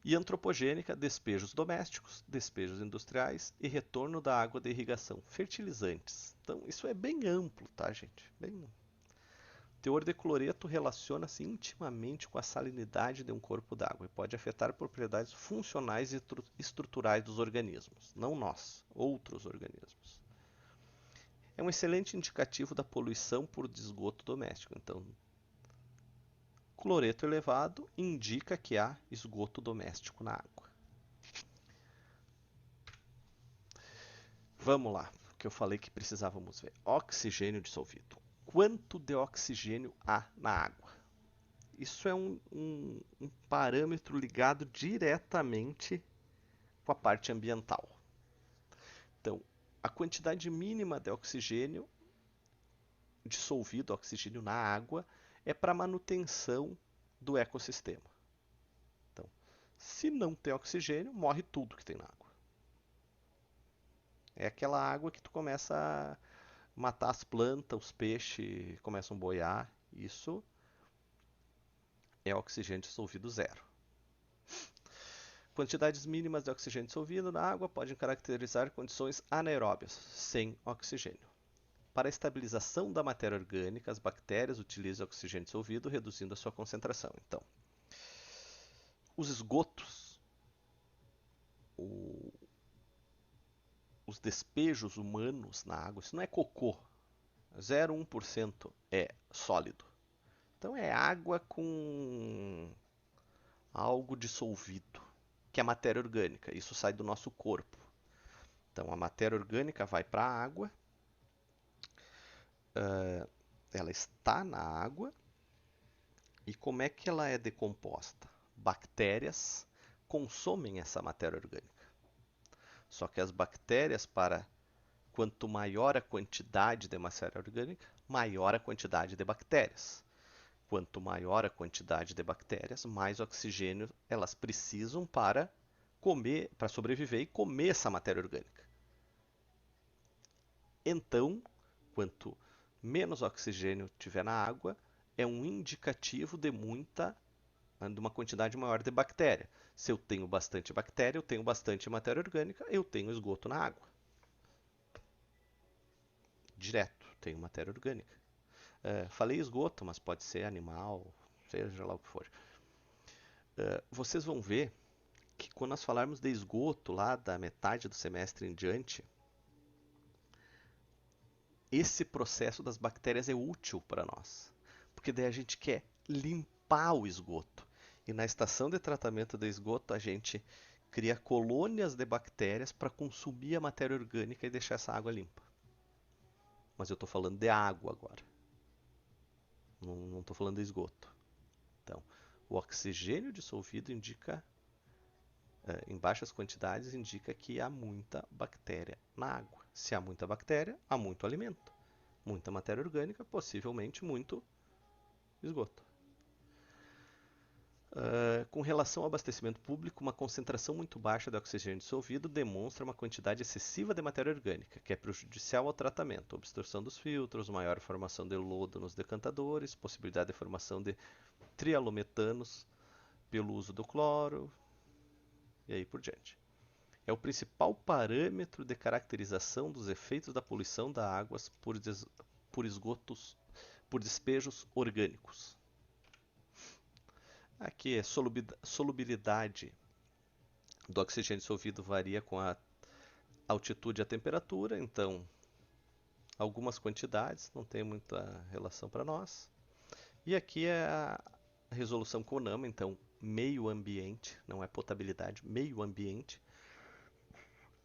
E antropogênica, despejos domésticos, despejos industriais e retorno da água de irrigação, fertilizantes. Então, isso é bem amplo, tá, gente? Bem... O teor de cloreto relaciona-se intimamente com a salinidade de um corpo d'água e pode afetar propriedades funcionais e estruturais dos organismos, não nós, outros organismos. É um excelente indicativo da poluição por esgoto doméstico. Então, cloreto elevado indica que há esgoto doméstico na água. Vamos lá, o que eu falei que precisávamos ver. Oxigênio dissolvido. Quanto de oxigênio há na água? Isso é um parâmetro ligado diretamente com a parte ambiental. Então, a quantidade mínima de oxigênio dissolvido, oxigênio na água, é para manutenção do ecossistema. Então, se não tem oxigênio, morre tudo que tem na água. É aquela água que tu começa a matar as plantas, os peixes começam a boiar. Isso é oxigênio dissolvido zero. Quantidades mínimas de oxigênio dissolvido na água podem caracterizar condições anaeróbias, sem oxigênio. Para a estabilização da matéria orgânica, as bactérias utilizam oxigênio dissolvido, reduzindo a sua concentração. Então, os esgotos, os despejos humanos na água, isso não é cocô, 0,1% é sólido. Então é água com algo dissolvido, que é matéria orgânica. Isso sai do nosso corpo. Então a matéria orgânica vai para a água, ela está na água, e como é que ela é decomposta? Bactérias consomem essa matéria orgânica. Só que as bactérias, quanto maior a quantidade de matéria orgânica, maior a quantidade de bactérias. Quanto maior a quantidade de bactérias, mais oxigênio elas precisam para comer, para sobreviver e comer essa matéria orgânica. Então, quanto menos oxigênio tiver na água, é um indicativo de uma quantidade maior de bactéria. Se eu tenho bastante bactéria, eu tenho bastante matéria orgânica, eu tenho esgoto na água. Direto, tenho matéria orgânica. Falei esgoto, mas pode ser animal, seja lá o que for. Vocês vão ver que quando nós falarmos de esgoto lá da metade do semestre em diante, esse processo das bactérias é útil para nós, porque daí a gente quer limpar o esgoto. E na estação de tratamento de esgoto a gente cria colônias de bactérias para consumir a matéria orgânica e deixar essa água limpa. Mas eu estou falando de água agora. Não estou falando de esgoto. Então, o oxigênio dissolvido indica, em baixas quantidades, indica que há muita bactéria na água. Se há muita bactéria, há muito alimento. Muita matéria orgânica, possivelmente muito esgoto. Com relação ao abastecimento público, uma concentração muito baixa de oxigênio dissolvido demonstra uma quantidade excessiva de matéria orgânica, que é prejudicial ao tratamento, obstrução dos filtros, maior formação de lodo nos decantadores, possibilidade de formação de trialometanos pelo uso do cloro e aí por diante. É o principal parâmetro de caracterização dos efeitos da poluição das águas por esgotos, por despejos orgânicos. Aqui é solubilidade do oxigênio dissolvido varia com a altitude e a temperatura, então algumas quantidades não tem muita relação para nós. E aqui é a resolução CONAMA, então meio ambiente, não é potabilidade, meio ambiente,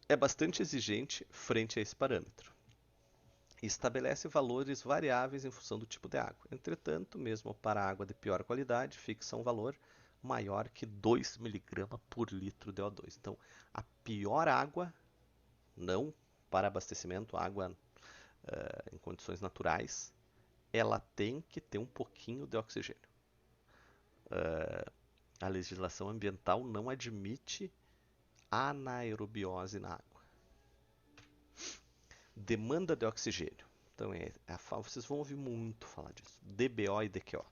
é bastante exigente frente a esse parâmetro. E estabelece valores variáveis em função do tipo de água. Entretanto, mesmo para água de pior qualidade, fixa um valor maior que 2 mg por litro de O2. Então, a pior água, não para abastecimento, água em condições naturais, ela tem que ter um pouquinho de oxigênio. A legislação ambiental não admite anaerobiose na água. Demanda de oxigênio. Então, vocês vão ouvir muito falar disso. DBO e DQO.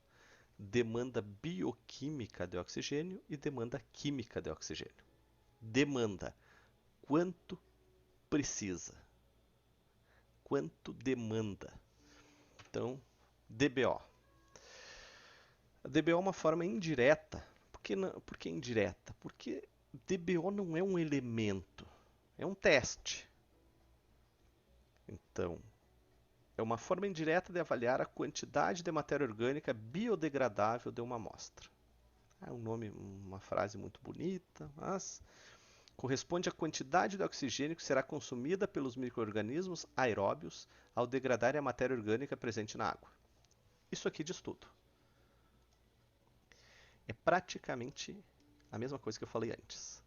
Demanda bioquímica de oxigênio e demanda química de oxigênio. Demanda. Quanto precisa? Quanto demanda? Então, DBO. A DBO é uma forma indireta. Por que indireta? Porque DBO não é um elemento, é um teste. Então, é uma forma indireta de avaliar a quantidade de matéria orgânica biodegradável de uma amostra. É um nome, uma frase muito bonita, mas corresponde à quantidade de oxigênio que será consumida pelos micro-organismos aeróbios ao degradarem a matéria orgânica presente na água. Isso aqui diz tudo. É praticamente a mesma coisa que eu falei antes.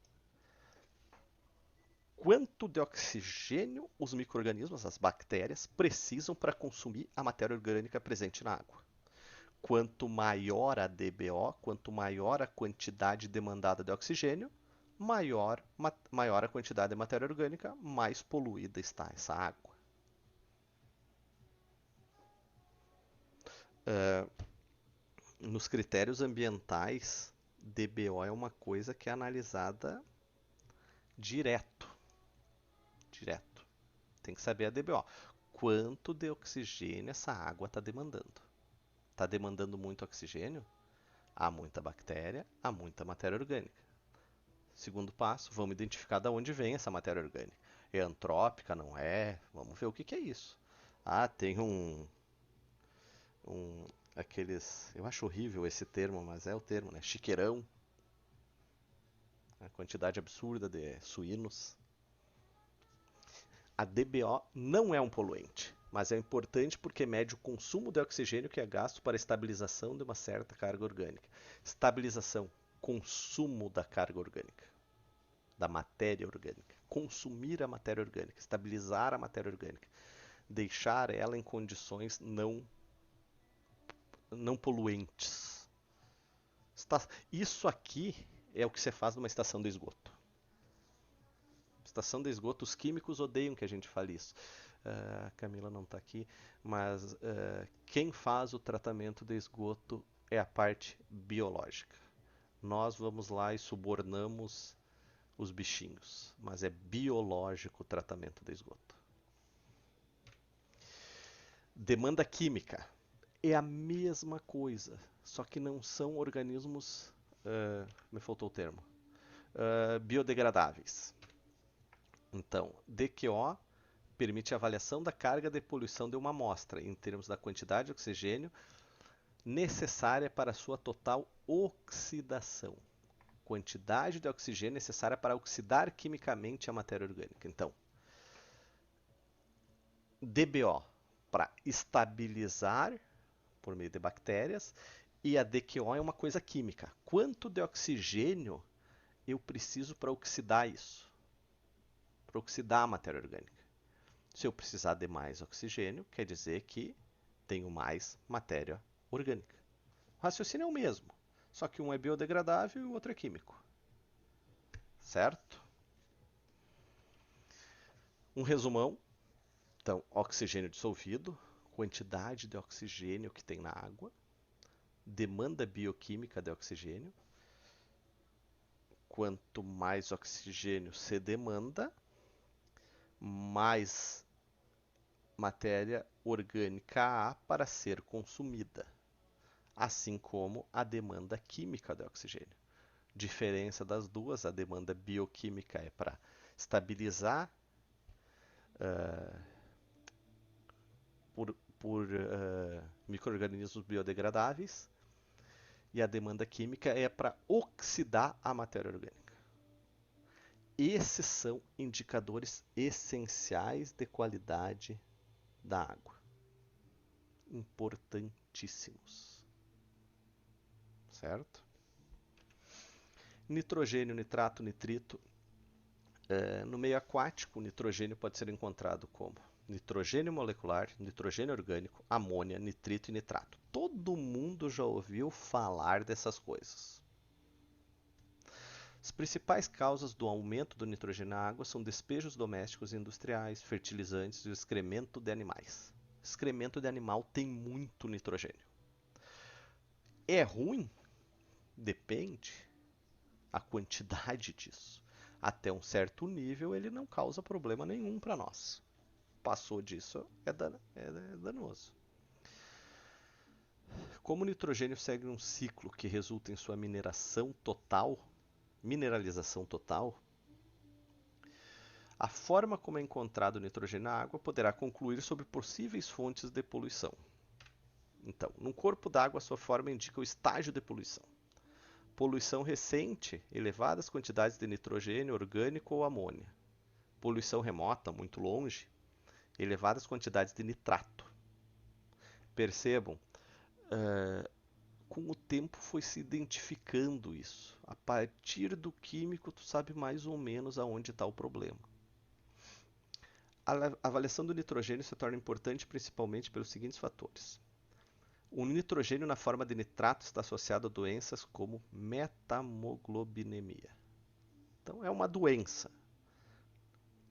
Quanto de oxigênio os micro-organismos, as bactérias, precisam para consumir a matéria orgânica presente na água? Quanto maior a DBO, quanto maior a quantidade demandada de oxigênio, maior a quantidade de matéria orgânica, mais poluída está essa água. Nos critérios ambientais, DBO é uma coisa que é analisada direto. Direto. Tem que saber a DBO. Quanto de oxigênio essa água está demandando? Está demandando muito oxigênio? Há muita bactéria, há muita matéria orgânica. Segundo passo, vamos identificar de onde vem essa matéria orgânica. É antrópica, não é? Vamos ver o que é isso. Ah, tem aqueles, eu acho horrível esse termo, mas é o termo, né? Chiqueirão. A quantidade absurda de suínos. A DBO não é um poluente, mas é importante porque mede o consumo de oxigênio que é gasto para a estabilização de uma certa carga orgânica. Estabilização, consumo da carga orgânica, da matéria orgânica. Consumir a matéria orgânica, estabilizar a matéria orgânica, deixar ela em condições não poluentes. Isso aqui é o que você faz numa estação de esgoto. Estação de esgoto, os químicos odeiam que a gente fale isso. A Camila não está aqui, mas quem faz o tratamento de esgoto é a parte biológica. Nós vamos lá e subornamos os bichinhos, mas é biológico o tratamento de esgoto. Demanda química é a mesma coisa, só que não são organismos, me faltou o termo, biodegradáveis. Então, DQO permite a avaliação da carga de poluição de uma amostra em termos da quantidade de oxigênio necessária para sua total oxidação. Quantidade de oxigênio necessária para oxidar quimicamente a matéria orgânica. Então, DBO para estabilizar por meio de bactérias e a DQO é uma coisa química. Quanto de oxigênio eu preciso para oxidar isso? Para oxidar a matéria orgânica. Se eu precisar de mais oxigênio, quer dizer que tenho mais matéria orgânica. O raciocínio é o mesmo. Só que um é biodegradável e o outro é químico, certo? Um resumão, então, oxigênio dissolvido, quantidade de oxigênio que tem na água, demanda bioquímica de oxigênio. Quanto mais oxigênio se demanda, mais matéria orgânica há para ser consumida, assim como a demanda química de oxigênio. Diferença das duas, a demanda bioquímica é para estabilizar uh, por micro-organismos biodegradáveis e a demanda química é para oxidar a matéria orgânica. Esses são indicadores essenciais de qualidade da água. Importantíssimos. Certo? Nitrogênio, nitrato, nitrito. No meio aquático, o nitrogênio pode ser encontrado como nitrogênio molecular, nitrogênio orgânico, amônia, nitrito e nitrato. Todo mundo já ouviu falar dessas coisas. As principais causas do aumento do nitrogênio na água são despejos domésticos e industriais, fertilizantes e o excremento de animais. Excremento de animal tem muito nitrogênio. É ruim? Depende a quantidade disso. Até um certo nível ele não causa problema nenhum para nós. Passou disso é danoso. Como o nitrogênio segue um ciclo que resulta em sua mineralização total, a forma como é encontrado o nitrogênio na água poderá concluir sobre possíveis fontes de poluição. Então, no corpo d'água, sua forma indica o estágio de poluição. Poluição recente, elevadas quantidades de nitrogênio orgânico ou amônia. Poluição remota, muito longe, elevadas quantidades de nitrato. Percebam, com o tempo foi se identificando isso. A partir do químico, tu sabe mais ou menos aonde está o problema. A avaliação do nitrogênio se torna importante principalmente pelos seguintes fatores. O nitrogênio na forma de nitrato está associado a doenças como metamoglobinemia. Então é uma doença.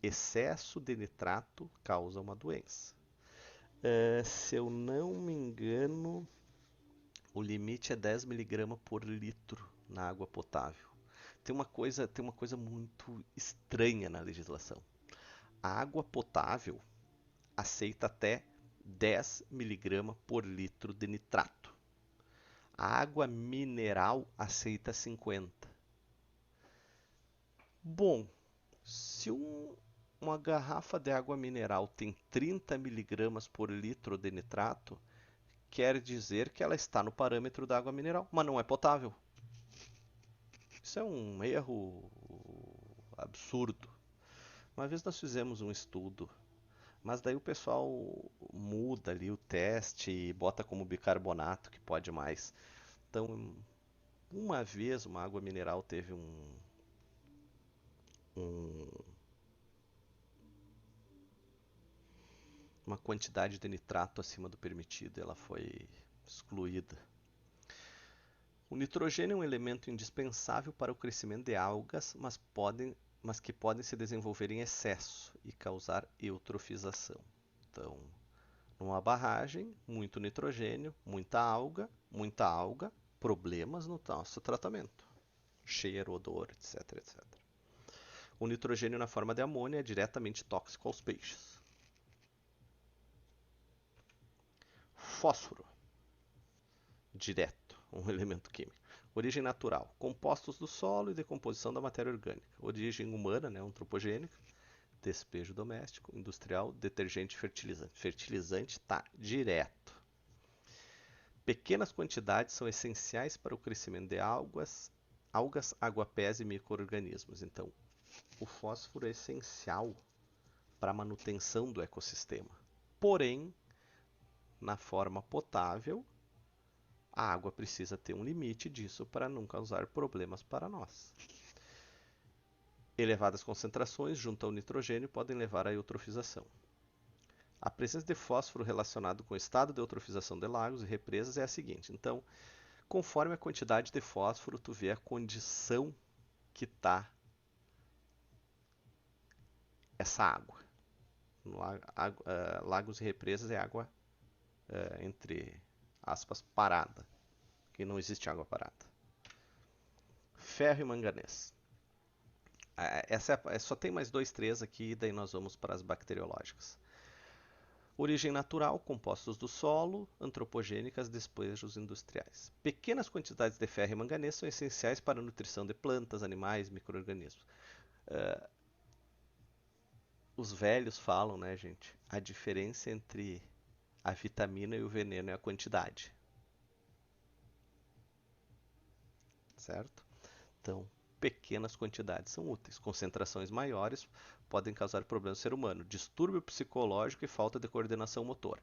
Excesso de nitrato causa uma doença. Se eu não me engano, o limite é 10 mg por litro na água potável. Tem uma coisa muito estranha na legislação. A água potável aceita até 10 mg por litro de nitrato. A água mineral aceita 50. Bom, se uma garrafa de água mineral tem 30 mg por litro de nitrato, quer dizer que ela está no parâmetro da água mineral, mas não é potável. Isso é um erro absurdo. Uma vez nós fizemos um estudo, mas daí o pessoal muda ali o teste e bota como bicarbonato, que pode mais. Então, uma vez uma água mineral teve uma quantidade de nitrato acima do permitido, ela foi excluída. O nitrogênio é um elemento indispensável para o crescimento de algas, mas que podem se desenvolver em excesso e causar eutrofização. Então, numa barragem, muito nitrogênio, muita alga, problemas no nosso tratamento. Cheiro, odor, etc, etc. O nitrogênio na forma de amônia é diretamente tóxico aos peixes. Fósforo, direto, um elemento químico. Origem natural, compostos do solo e decomposição da matéria orgânica. Origem humana, antropogênica, despejo doméstico, industrial, detergente e fertilizante. Fertilizante está direto. Pequenas quantidades são essenciais para o crescimento de algas, aguapés e micro-organismos. Então, o fósforo é essencial para a manutenção do ecossistema. Porém, na forma potável, a água precisa ter um limite disso para não causar problemas para nós. Elevadas concentrações junto ao nitrogênio podem levar à eutrofização. A presença de fósforo relacionado com o estado de eutrofização de lagos e represas é a seguinte. Então, Conforme a quantidade de fósforo, tu vê a condição que tá essa água. Lagos e represas é água, entre aspas, parada, que não existe água parada. Ferro e manganês. Só tem mais 2, 3 aqui, daí nós vamos para as bacteriológicas. Origem natural, compostos do solo, antropogênicas, despejos industriais. Pequenas quantidades de ferro e manganês são essenciais para a nutrição de plantas, animais, micro-organismos. Os velhos falam, né, gente? A diferença entre a vitamina e o veneno é a quantidade. Certo? Então, pequenas quantidades são úteis. Concentrações maiores podem causar problemas no ser humano, distúrbio psicológico e falta de coordenação motora.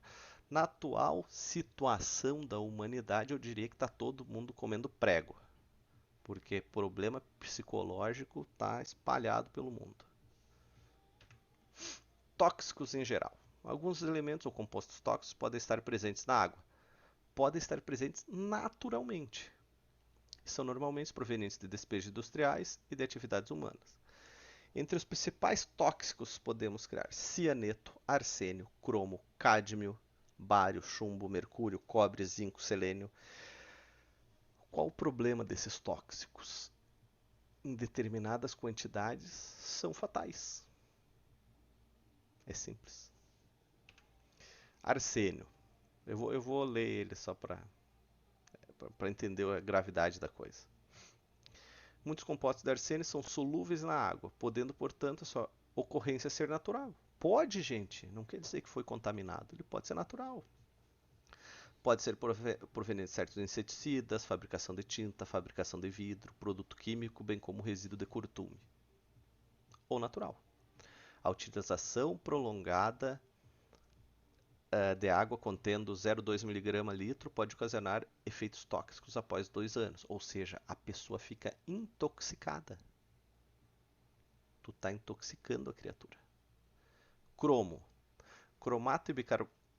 Na atual situação da humanidade, eu diria que está todo mundo comendo prego, porque problema psicológico está espalhado pelo mundo. Tóxicos em geral. Alguns elementos ou compostos tóxicos podem estar presentes na água. Podem estar presentes naturalmente. São normalmente provenientes de despejos industriais e de atividades humanas. Entre os principais tóxicos podemos criar cianeto, arsênio, cromo, cádmio, bário, chumbo, mercúrio, cobre, zinco, selênio. Qual o problema desses tóxicos? Em determinadas quantidades são fatais. É simples. Arsênio. Eu vou ler ele só para entender a gravidade da coisa. Muitos compostos de arsênio são solúveis na água, podendo, portanto, a sua ocorrência ser natural. Pode, gente, não quer dizer que foi contaminado, ele pode ser natural. Pode ser proveniente de certos inseticidas, fabricação de tinta, fabricação de vidro, produto químico, bem como resíduo de curtume. Ou natural. A utilização prolongada de água contendo 0,2 mg litro pode ocasionar efeitos tóxicos após 2 anos. Ou seja, a pessoa fica intoxicada. Tu está intoxicando a criatura. Cromo. Cromato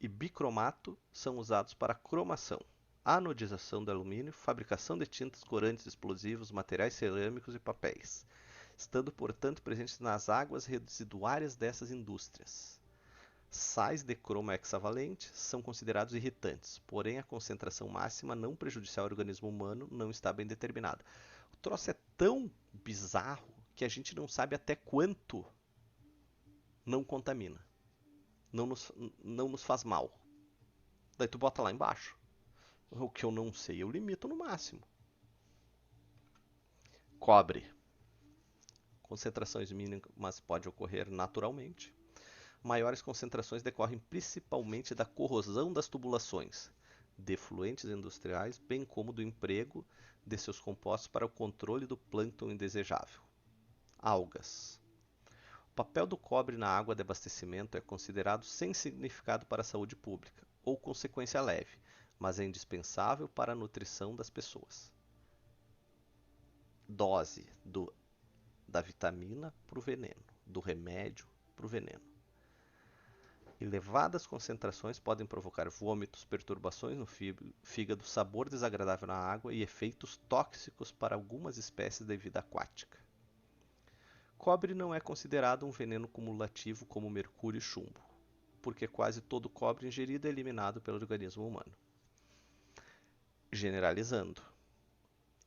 e bicromato são usados para cromação, anodização do alumínio, fabricação de tintas, corantes explosivos, materiais cerâmicos e papéis, estando, portanto, presentes nas águas residuárias dessas indústrias. Sais de cromo hexavalente são considerados irritantes, porém a concentração máxima não prejudicial ao organismo humano não está bem determinada. O troço é tão bizarro que a gente não sabe até quanto não contamina, não nos faz mal. Daí tu bota lá embaixo. O que eu não sei, eu limito no máximo. Cobre. Concentrações mínimas pode ocorrer naturalmente. Maiores concentrações decorrem principalmente da corrosão das tubulações, de fluentes industriais, bem como do emprego de seus compostos para o controle do plâncton indesejável. Algas. O papel do cobre na água de abastecimento é considerado sem significado para a saúde pública, ou consequência leve, mas é indispensável para a nutrição das pessoas. Dose da vitamina para o veneno, do remédio para o veneno. Elevadas concentrações podem provocar vômitos, perturbações no fígado, sabor desagradável na água e efeitos tóxicos para algumas espécies de vida aquática. Cobre não é considerado um veneno cumulativo como mercúrio e chumbo, porque quase todo cobre ingerido é eliminado pelo organismo humano. Generalizando,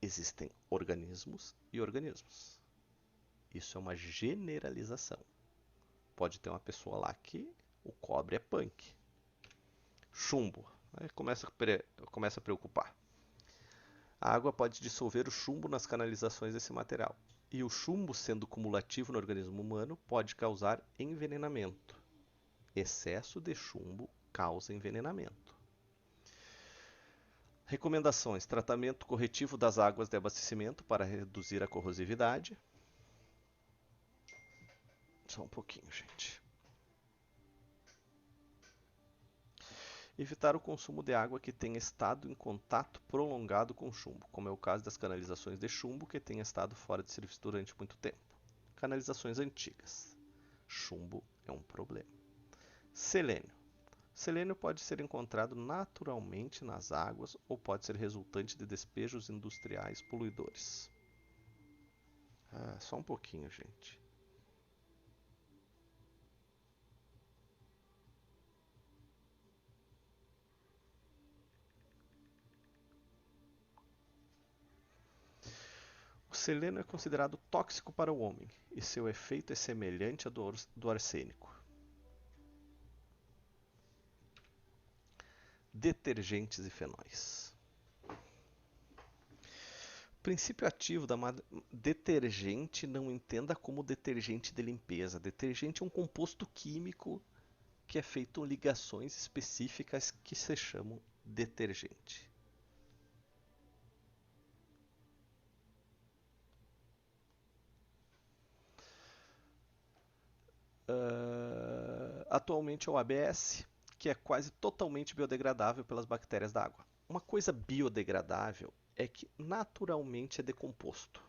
existem organismos e organismos. Isso é uma generalização. Pode ter uma pessoa lá que o cobre é punk. Chumbo. Aí começa a preocupar. A água pode dissolver o chumbo nas canalizações desse material. E o chumbo, sendo cumulativo no organismo humano, pode causar envenenamento. Excesso de chumbo causa envenenamento. Recomendações: tratamento corretivo das águas de abastecimento para reduzir a corrosividade. Só um pouquinho, gente. Evitar o consumo de água que tenha estado em contato prolongado com chumbo, como é o caso das canalizações de chumbo que tenha estado fora de serviço durante muito tempo. Canalizações antigas. Chumbo é um problema. Selênio. Selênio pode ser encontrado naturalmente nas águas ou pode ser resultante de despejos industriais poluidores. Só um pouquinho, gente. O selênio é considerado tóxico para o homem e seu efeito é semelhante ao do arsênico. Detergentes e fenóis. O princípio ativo da detergente não entenda como detergente de limpeza. Detergente é um composto químico que é feito em ligações específicas que se chamam detergente. Atualmente é o ABS, que é quase totalmente biodegradável pelas bactérias da água. Uma coisa biodegradável é que naturalmente é decomposto.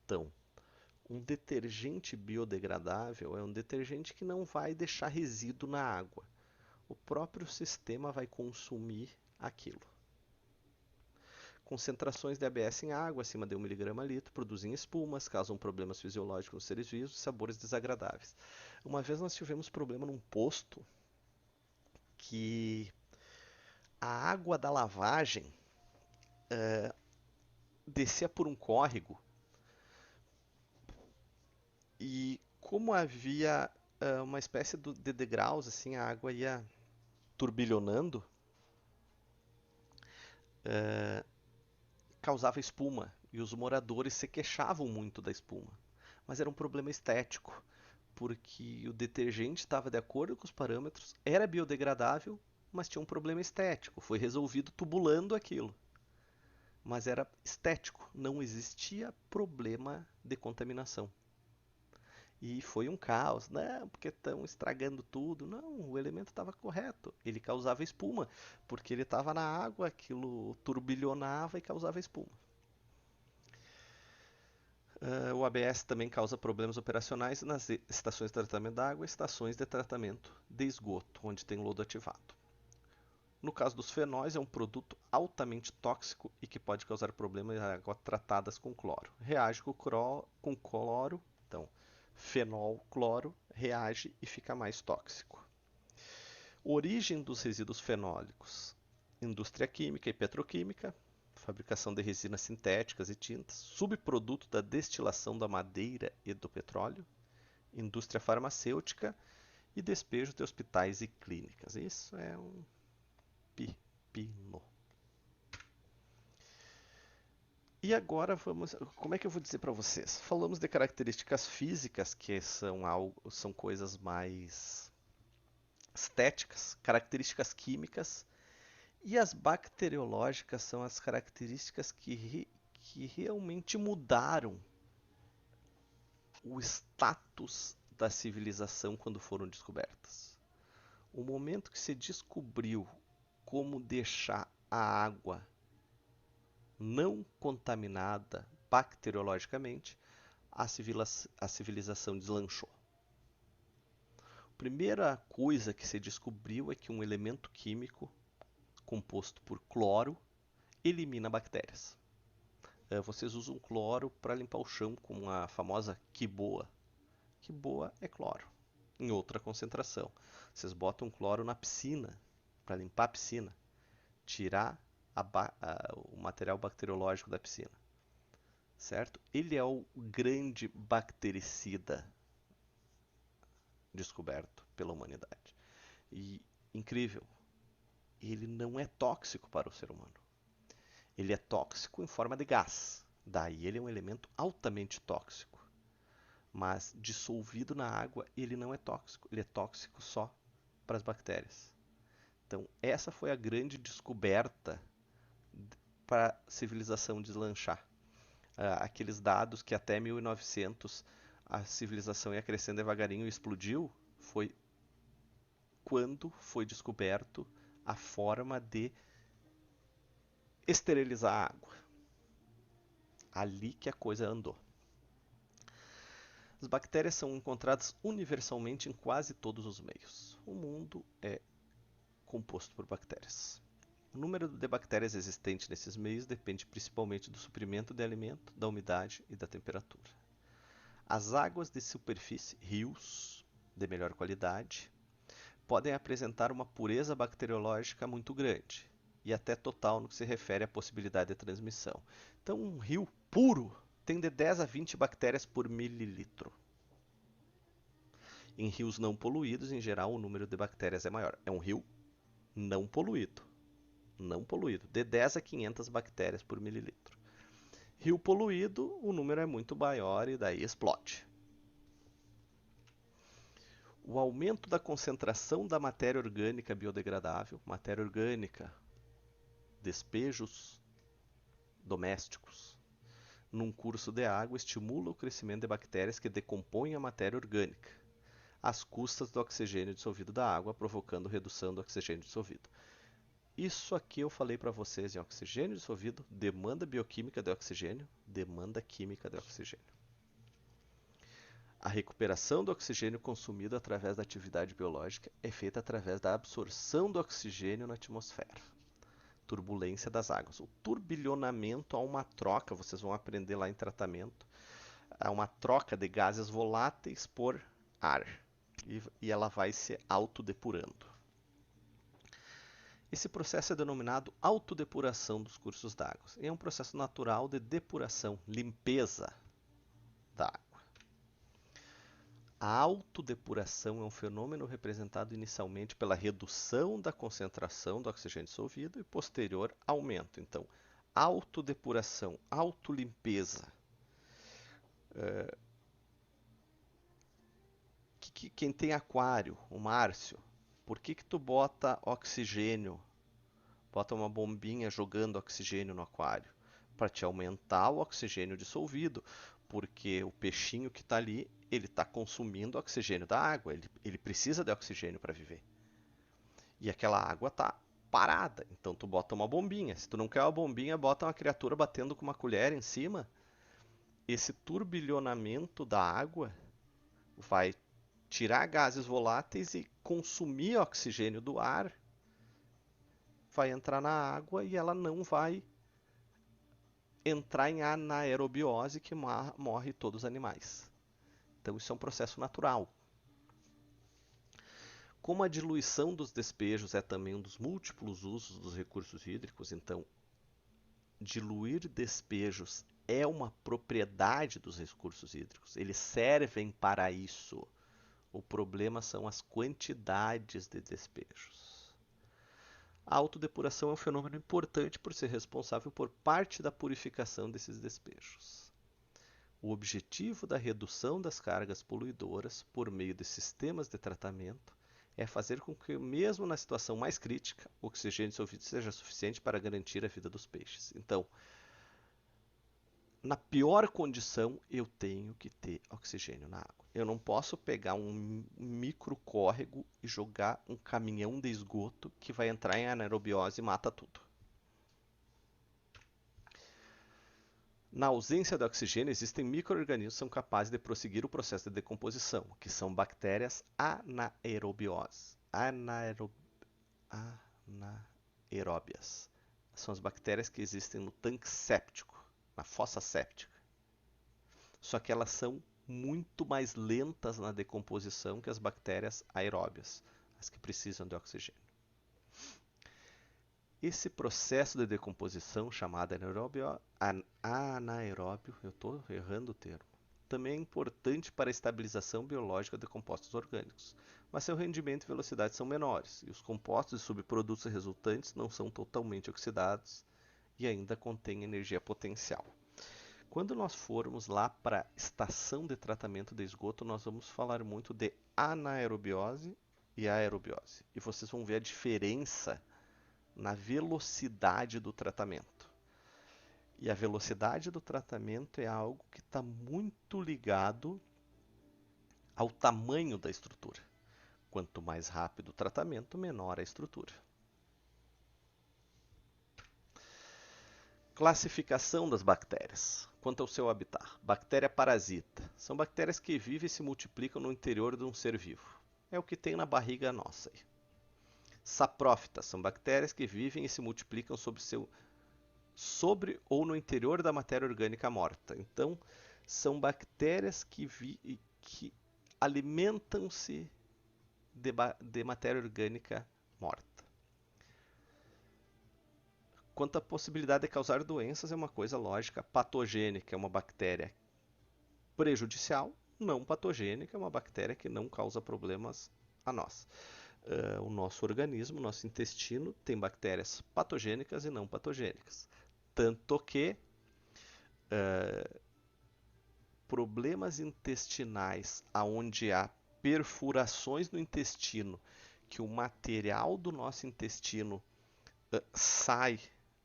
Então, um detergente biodegradável é um detergente que não vai deixar resíduo na água. O próprio sistema vai consumir aquilo. Concentrações de ABS em água acima de 1 mg a litro produzem espumas, causam problemas fisiológicos nos seres vivos e sabores desagradáveis. Uma vez nós tivemos problema num posto que a água da lavagem descia por um córrego e como havia uma espécie de degraus, assim, a água ia turbilhonando, causava espuma e os moradores se queixavam muito da espuma. Mas era um problema estético, porque o detergente estava de acordo com os parâmetros, era biodegradável, mas tinha um problema estético. Foi resolvido tubulando aquilo. Mas era estético, não existia problema de contaminação. E foi um caos, não, porque estão estragando tudo. Não, o elemento estava correto. Ele causava espuma, porque ele estava na água, aquilo turbilhonava e causava espuma. O ABS também causa problemas operacionais nas estações de tratamento da água e estações de tratamento de esgoto, onde tem lodo ativado. No caso dos fenóis, é um produto altamente tóxico e que pode causar problemas em águas tratadas com cloro. Reage com cloro, então fenol, cloro, reage e fica mais tóxico. Origem dos resíduos fenólicos: indústria química e petroquímica, fabricação de resinas sintéticas e tintas, subproduto da destilação da madeira e do petróleo, indústria farmacêutica e despejo de hospitais e clínicas. Isso é um pepino. E agora vamos, como é que eu vou dizer para vocês? Falamos de características físicas, que são coisas mais estéticas, características químicas, e as bacteriológicas são as características que realmente mudaram o status da civilização quando foram descobertas. O momento que se descobriu como deixar a água não contaminada bacteriologicamente, a civilização deslanchou. A primeira coisa que se descobriu é que um elemento químico composto por cloro elimina bactérias. Vocês usam cloro para limpar o chão com a famosa Quiboa. Quiboa é cloro, em outra concentração. Vocês botam cloro na piscina para limpar a piscina, tirar o material bacteriológico da piscina, certo? Ele é o grande bactericida descoberto pela humanidade. E incrível, ele não é tóxico para o ser humano. Ele é tóxico em forma de gás. Daí ele é um elemento altamente tóxico. Mas dissolvido na água, ele não é tóxico. Ele é tóxico só para as bactérias. Então, essa foi a grande descoberta para a civilização deslanchar. Aqueles dados que até 1900 a civilização ia crescendo devagarinho e explodiu, foi quando foi descoberto a forma de esterilizar a água. Ali que a coisa andou. As bactérias são encontradas universalmente em quase todos os meios. O mundo é composto por bactérias. O número de bactérias existentes nesses meios depende principalmente do suprimento de alimento, da umidade e da temperatura. As águas de superfície, rios de melhor qualidade, podem apresentar uma pureza bacteriológica muito grande e até total no que se refere à possibilidade de transmissão. Então, um rio puro tem de 10 a 20 bactérias por mililitro. Em rios não poluídos, em geral, o número de bactérias é maior. É um rio não poluído. Não poluído, de 10 a 500 bactérias por mililitro. Rio poluído, o número é muito maior e daí explode. O aumento da concentração da matéria orgânica biodegradável, matéria orgânica, despejos domésticos, num curso de água estimula o crescimento de bactérias que decompõem a matéria orgânica, às custas do oxigênio dissolvido da água, provocando redução do oxigênio dissolvido. Isso aqui eu falei para vocês em oxigênio dissolvido, demanda bioquímica de oxigênio, demanda química de oxigênio. A recuperação do oxigênio consumido através da atividade biológica é feita através da absorção do oxigênio na atmosfera. Turbulência das águas. O turbilhonamento há uma troca, vocês vão aprender lá em tratamento, há uma troca de gases voláteis por ar e ela vai se autodepurando. Esse processo é denominado autodepuração dos cursos d'água. É um processo natural de depuração, limpeza da água. A autodepuração é um fenômeno representado inicialmente pela redução da concentração do oxigênio dissolvido e posterior aumento. Então, autodepuração, autolimpeza. Quem tem aquário, o Márcio, por que tu bota oxigênio, bota uma bombinha jogando oxigênio no aquário? Para te aumentar o oxigênio dissolvido, porque o peixinho que está ali, ele está consumindo oxigênio da água, ele precisa de oxigênio para viver. E aquela água está parada, então tu bota uma bombinha. Se tu não quer uma bombinha, bota uma criatura batendo com uma colher em cima. Esse turbilhonamento da água vai tirar gases voláteis e consumir oxigênio do ar, vai entrar na água e ela não vai entrar em anaerobiose, que morre todos os animais. Então isso é um processo natural. Como a diluição dos despejos é também um dos múltiplos usos dos recursos hídricos, então diluir despejos é uma propriedade dos recursos hídricos. Eles servem para isso. O problema são as quantidades de despejos. A autodepuração é um fenômeno importante por ser responsável por parte da purificação desses despejos. O objetivo da redução das cargas poluidoras por meio de sistemas de tratamento é fazer com que, mesmo na situação mais crítica, o oxigênio dissolvido seja suficiente para garantir a vida dos peixes. Então, na pior condição, eu tenho que ter oxigênio na água. Eu não posso pegar um micro córrego e jogar um caminhão de esgoto que vai entrar em anaerobiose e mata tudo. Na ausência de oxigênio, existem micro-organismos que são capazes de prosseguir o processo de decomposição, que são bactérias anaeróbias. Anaeróbias. São as bactérias que existem no tanque séptico, na fossa séptica. Só que elas são muito mais lentas na decomposição que as bactérias aeróbias, as que precisam de oxigênio. Esse processo de decomposição, chamado anaeróbio, eu estou errando o termo, também é importante para a estabilização biológica de compostos orgânicos, mas seu rendimento e velocidade são menores, e os compostos e subprodutos resultantes não são totalmente oxidados e ainda contêm energia potencial. Quando nós formos lá para a estação de tratamento de esgoto, nós vamos falar muito de anaerobiose e aerobiose, e vocês vão ver a diferença na velocidade do tratamento. E a velocidade do tratamento é algo que está muito ligado ao tamanho da estrutura. Quanto mais rápido o tratamento, menor a estrutura. Classificação das bactérias. Quanto ao seu habitat. Bactéria parasita. São bactérias que vivem e se multiplicam no interior de um ser vivo. É o que tem na barriga nossa aí. Saprófitas são bactérias que vivem e se multiplicam sobre ou no interior da matéria orgânica morta. Então, são bactérias que alimentam-se de matéria orgânica morta. Quanto à possibilidade de causar doenças, é uma coisa lógica. Patogênica é uma bactéria prejudicial, não patogênica é uma bactéria que não causa problemas a nós. O nosso organismo, o nosso intestino, tem bactérias patogênicas e não patogênicas. Tanto que problemas intestinais onde há perfurações no intestino, que o material do nosso intestino sai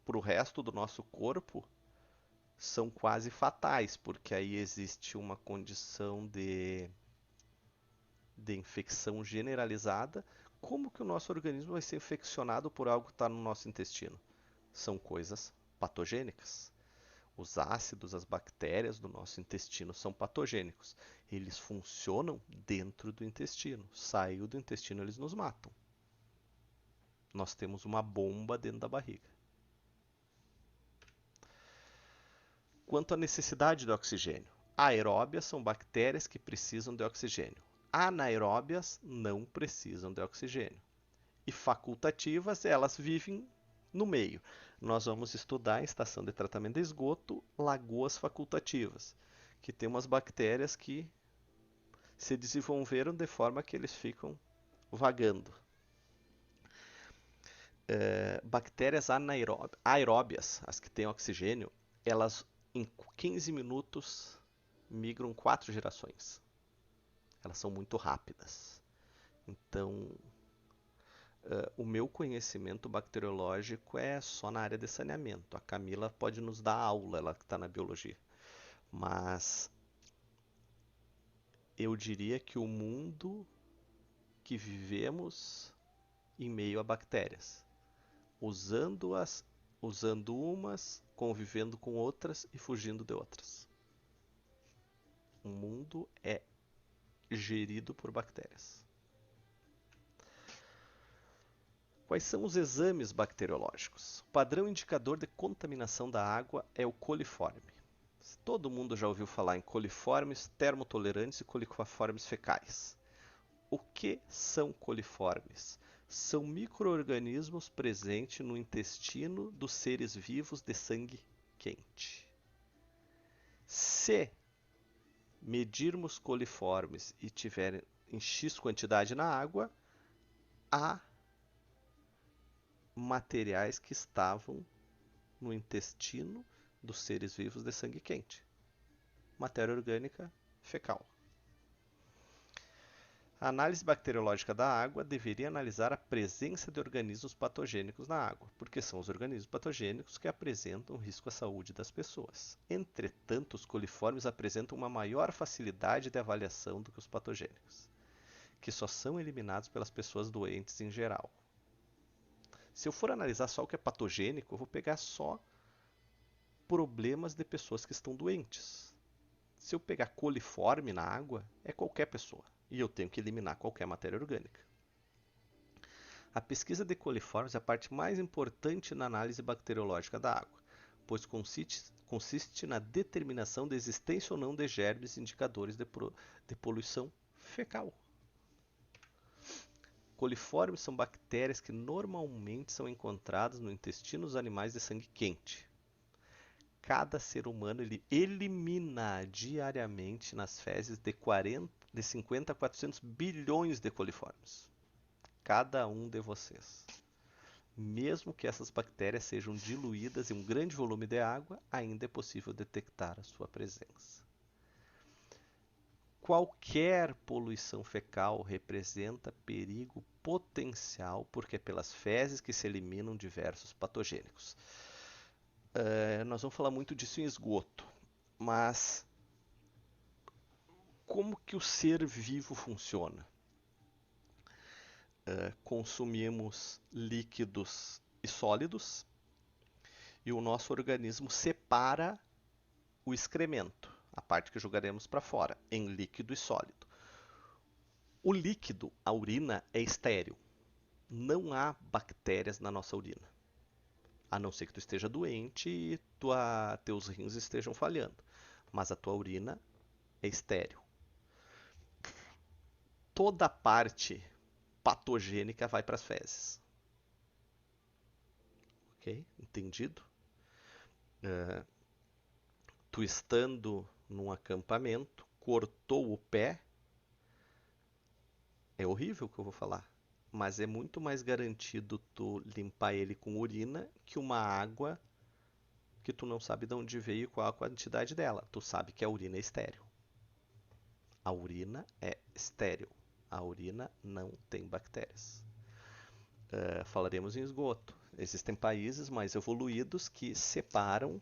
para o resto do nosso corpo, são quase fatais, porque aí existe uma condição de infecção generalizada. Como que o nosso organismo vai ser infeccionado por algo que está no nosso intestino? São coisas patogênicas. Os ácidos, as bactérias do nosso intestino são patogênicos. Eles funcionam dentro do intestino. Saiu do intestino, eles nos matam. Nós temos uma bomba dentro da barriga. Quanto à necessidade de oxigênio, aeróbias são bactérias que precisam de oxigênio. Anaeróbias não precisam de oxigênio. E facultativas, elas vivem no meio. Nós vamos estudar em estação de tratamento de esgoto lagoas facultativas, que tem umas bactérias que se desenvolveram de forma que eles ficam vagando. Bactérias aeróbias, as que têm oxigênio, elas em 15 minutos migram 4 gerações. Elas são muito rápidas. Então, o meu conhecimento bacteriológico é só na área de saneamento. A Camila pode nos dar aula, ela que está na biologia. Mas eu diria que o mundo que vivemos em meio a bactérias, usando-as, usando umas, convivendo com outras e fugindo de outras. O mundo é gerido por bactérias. Quais são os exames bacteriológicos? O padrão indicador de contaminação da água é o coliforme. Todo mundo já ouviu falar em coliformes termotolerantes e coliformes fecais. O que são coliformes? São micro-organismos presentes no intestino dos seres vivos de sangue quente. Se medirmos coliformes e tiverem em X quantidade na água, há materiais que estavam no intestino dos seres vivos de sangue quente. Matéria orgânica fecal. A análise bacteriológica da água deveria analisar a presença de organismos patogênicos na água, porque são os organismos patogênicos que apresentam risco à saúde das pessoas. Entretanto, os coliformes apresentam uma maior facilidade de avaliação do que os patogênicos, que só são eliminados pelas pessoas doentes em geral. Se eu for analisar só o que é patogênico, eu vou pegar só problemas de pessoas que estão doentes. Se eu pegar coliforme na água, é qualquer pessoa. E eu tenho que eliminar qualquer matéria orgânica. A pesquisa de coliformes é a parte mais importante na análise bacteriológica da água, pois consiste na determinação da existência ou não de germes indicadores de poluição fecal. Coliformes são bactérias que normalmente são encontradas no intestino dos animais de sangue quente. Cada ser humano elimina diariamente nas fezes de 50 a 400 bilhões de coliformes. Cada um de vocês. Mesmo que essas bactérias sejam diluídas em um grande volume de água, ainda é possível detectar a sua presença. Qualquer poluição fecal representa perigo potencial, porque é pelas fezes que se eliminam diversos patogênicos. Nós vamos falar muito disso em esgoto, mas como que o ser vivo funciona? Consumimos líquidos e sólidos e o nosso organismo separa o excremento, a parte que jogaremos para fora, em líquido e sólido. O líquido, a urina, é estéril. Não há bactérias na nossa urina. A não ser que tu esteja doente e teus rins estejam falhando. Mas a tua urina é estéril. Toda a parte patogênica vai para as fezes. Ok? Entendido? Tu estando num acampamento, cortou o pé, é horrível o que eu vou falar. Mas é muito mais garantido tu limpar ele com urina que uma água que tu não sabe de onde veio e qual a quantidade dela. Tu sabe que a urina é estéril. A urina é estéril. A urina não tem bactérias. Falaremos em esgoto. Existem países mais evoluídos que separam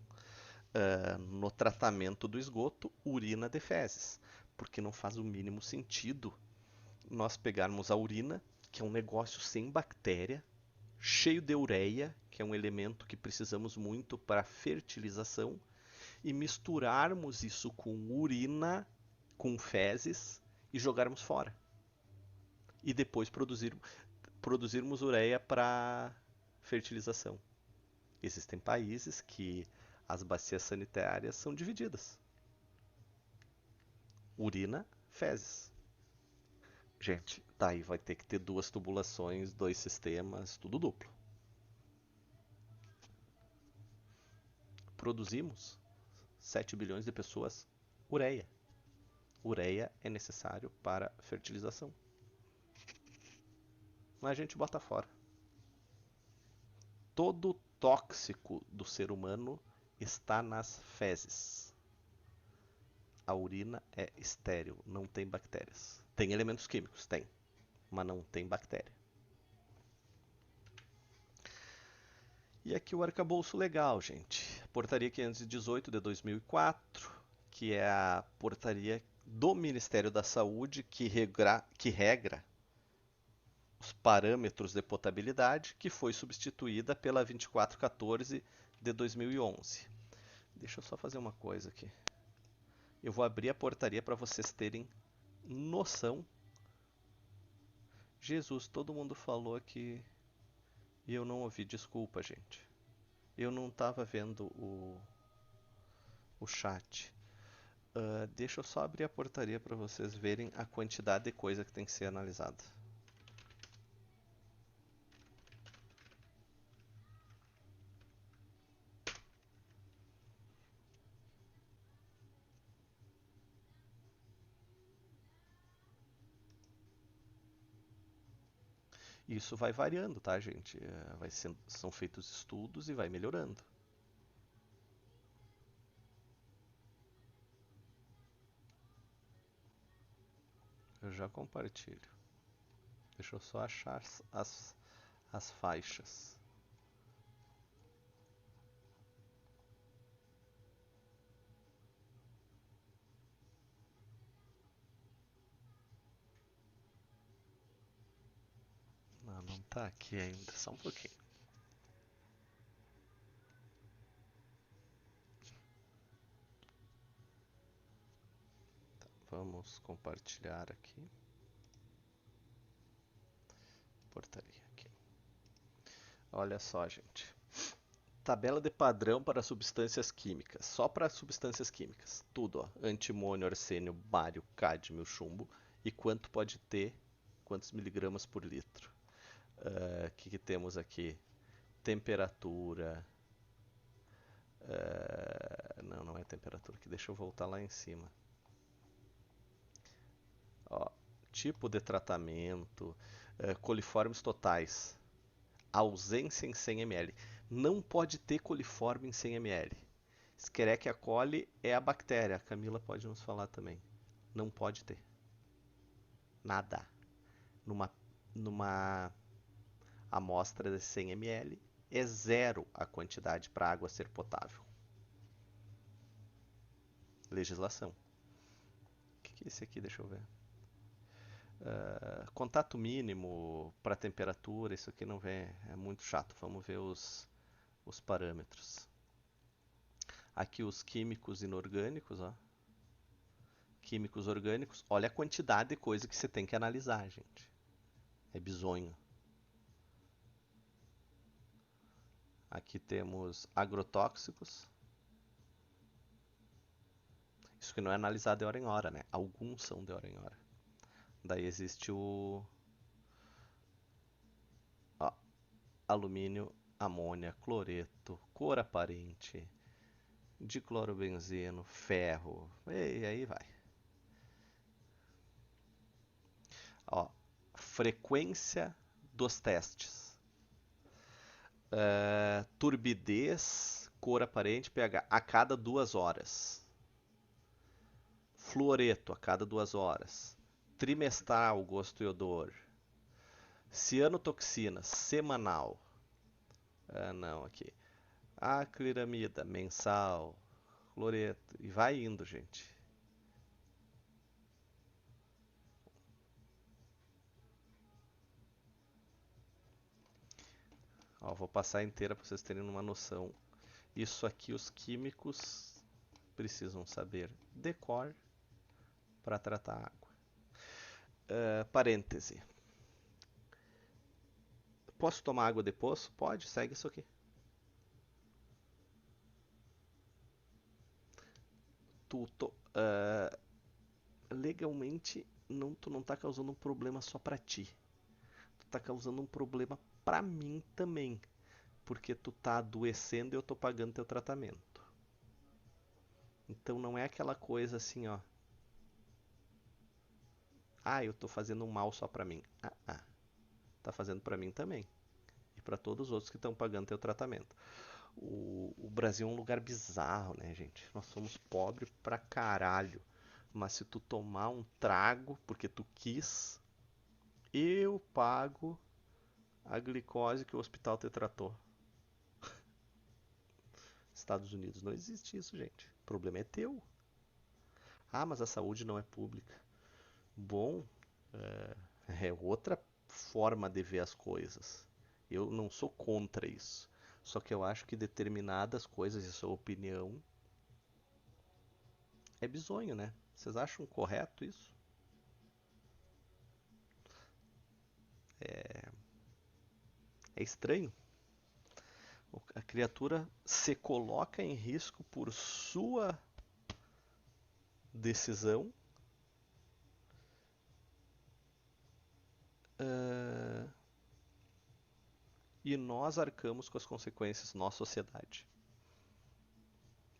no tratamento do esgoto urina de fezes, porque não faz o mínimo sentido nós pegarmos a urina, que é um negócio sem bactéria, cheio de ureia, que é um elemento que precisamos muito para fertilização, e misturarmos isso com urina, com fezes e jogarmos fora. E depois produzirmos ureia para fertilização. Existem países que as bacias sanitárias são divididas. Urina, fezes. Gente, daí vai ter que ter duas tubulações, dois sistemas, tudo duplo. Produzimos 7 bilhões de pessoas ureia. Ureia é necessário para fertilização. Mas a gente bota fora. Todo o tóxico do ser humano está nas fezes. A urina é estéril, não tem bactérias. Tem elementos químicos? Tem, mas não tem bactéria. E aqui o arcabouço legal, gente. Portaria 518 de 2004, que é a portaria do Ministério da Saúde que regra os parâmetros de potabilidade, que foi substituída pela 2414 de 2011. Deixa eu só fazer uma coisa aqui. Eu vou abrir a portaria para vocês terem noção. Jesus, todo mundo falou aqui e eu não ouvi. Desculpa, gente. Eu não estava vendo o chat. Deixa eu só abrir a portaria para vocês verem a quantidade de coisa que tem que ser analisada. Isso vai variando, tá, gente? São feitos estudos e vai melhorando. Eu já compartilho. Deixa eu só achar as faixas. Não, não tá aqui ainda, só um pouquinho. Tá, vamos compartilhar aqui. Portaria aqui. Olha só, gente. Tabela de padrão para substâncias químicas. Só para substâncias químicas. Tudo, ó. Antimônio, arsênio, bário, cádmio, chumbo. E quanto pode ter, quantos miligramas por litro. O que temos aqui? Temperatura. Não, não é temperatura aqui. Deixa eu voltar lá em cima. Ó, tipo de tratamento. Coliformes totais. Ausência em 100 ml. Não pode ter coliforme em 100 ml. Escherichia coli é a bactéria. A Camila pode nos falar também. Não pode ter. Nada. Numa amostra de 100 ml, é zero a quantidade para a água ser potável. Legislação. O que é esse aqui? Deixa eu ver. Contato mínimo para temperatura, isso aqui não vem, é muito chato. Vamos ver os parâmetros. Aqui os químicos inorgânicos, ó. Químicos orgânicos. Olha a quantidade de coisa que você tem que analisar, gente. É bizonho. Aqui temos agrotóxicos. Isso que não é analisado de hora em hora, né? Alguns são de hora em hora. Daí existe o ó, alumínio, amônia, cloreto, cor aparente, diclorobenzeno, ferro, e aí vai. Ó, frequência dos testes. Turbidez, cor aparente, pH a cada 2 horas. Fluoreto a cada 2 horas. Trimestral, gosto e odor. Cianotoxina, semanal. Ah, não, aqui. Acliramida, mensal. Fluoreto. E vai indo, gente. Ó, vou passar inteira para vocês terem uma noção. Isso aqui os químicos precisam saber decor para tratar água. Parêntese. Posso tomar água de poço? Pode, segue isso aqui. Legalmente, tu não tá causando um problema só para ti. Tu tá causando um problema para mim também. Porque tu tá adoecendo e eu tô pagando teu tratamento. Então não é aquela coisa assim, ó. Ah, eu tô fazendo um mal só pra mim. Tá fazendo pra mim também. E pra todos os outros que estão pagando teu tratamento. O Brasil é um lugar bizarro, né, gente? Nós somos pobres pra caralho. Mas se tu tomar um trago porque tu quis, eu pago a glicose que o hospital te tratou. Estados Unidos não existe isso, gente. O problema é teu. Ah, mas a saúde não é pública. Bom, é outra forma de ver as coisas. Eu não sou contra isso. Só que eu acho que determinadas coisas, e sua opinião, é bizonho, né? Vocês acham correto isso? É estranho. A criatura se coloca em risco por sua decisão, uh, e nós arcamos com as consequências, nossa sociedade.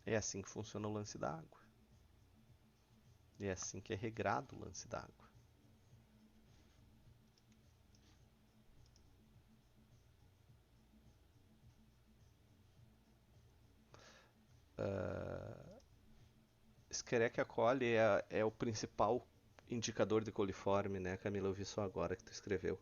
É assim que funciona o lance da água. É assim que é regrado o lance da água. Uh, Escherichia coli é o principal indicador de coliforme, né, Camila? Eu vi só agora que tu escreveu.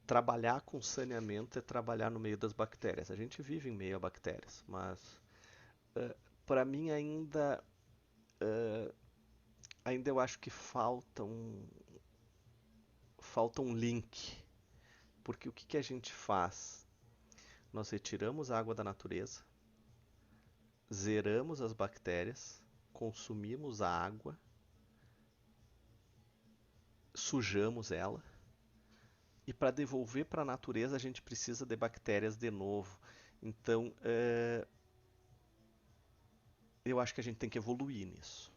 Trabalhar com saneamento é trabalhar no meio das bactérias. A gente vive em meio a bactérias, mas para mim ainda eu acho que falta um link. Porque o que a gente faz? Nós retiramos a água da natureza, zeramos as bactérias, consumimos a água, sujamos ela, e para devolver para a natureza a gente precisa de bactérias de novo. Então, eu acho que a gente tem que evoluir nisso.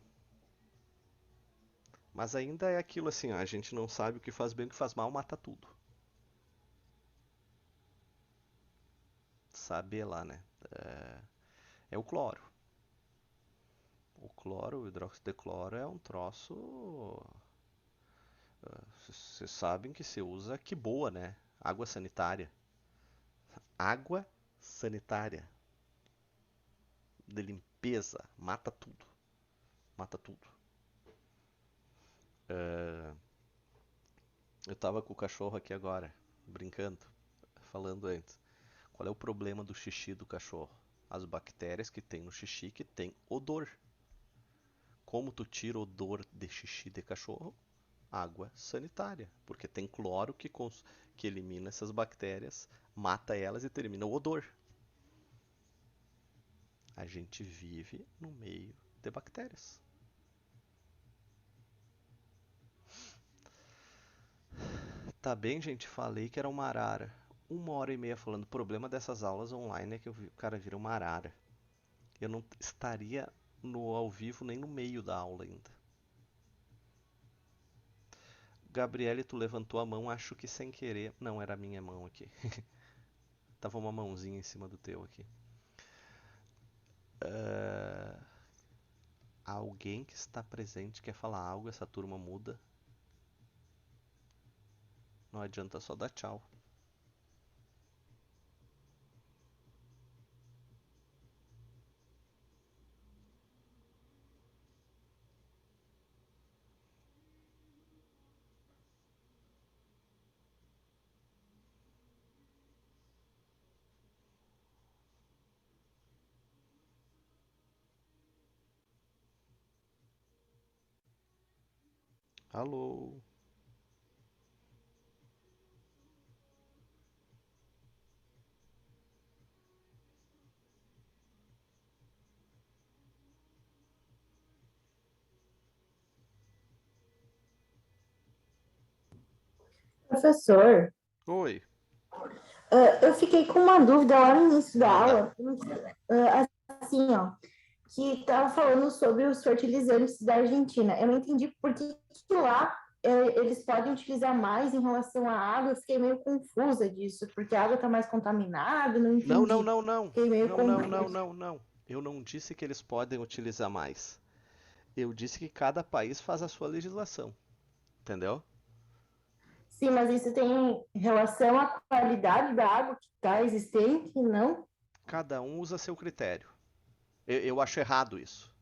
Mas ainda é aquilo assim, ó, a gente não sabe o que faz bem, o que faz mal, mata tudo. Saber lá, né? É o cloro. O cloro, o hidróxido de cloro é um troço. Vocês sabem que se usa que boa, né? Água sanitária. Água sanitária. De limpeza. Mata tudo. Mata tudo. Eu tava com o cachorro aqui agora, brincando, falando antes. Qual é o problema do xixi do cachorro? As bactérias que tem no xixi que tem odor. Como tu tira odor de xixi de cachorro? Água sanitária, porque tem cloro que elimina essas bactérias, mata elas e termina o odor. A gente vive no meio de bactérias. Tá bem, gente, falei que era uma arara. 1 hora e meia falando. O problema dessas aulas online é que o cara vira uma arara. Eu não estaria no ao vivo nem no meio da aula ainda. Gabriele, tu levantou a mão, acho que sem querer. Não, era a minha mão aqui. Tava uma mãozinha em cima do teu aqui. Ah, alguém que está presente quer falar algo, essa turma muda. Não adianta só dar tchau. Alô? Professor, Oi, eu fiquei com uma dúvida lá no início da manda. aula, assim, ó, que estava falando sobre os fertilizantes da Argentina. Eu não entendi por que lá eles podem utilizar mais em relação à água. Eu fiquei meio confusa disso, porque a água está mais contaminada, não Não, não, entendi. não, não. Fiquei meio Não, não, não, confusa. não, não. Eu não disse que eles podem utilizar mais. Eu disse que cada país faz a sua legislação, entendeu? Sim, mas isso tem relação à qualidade da água que está existente, não? Cada um usa seu critério. Eu acho errado isso,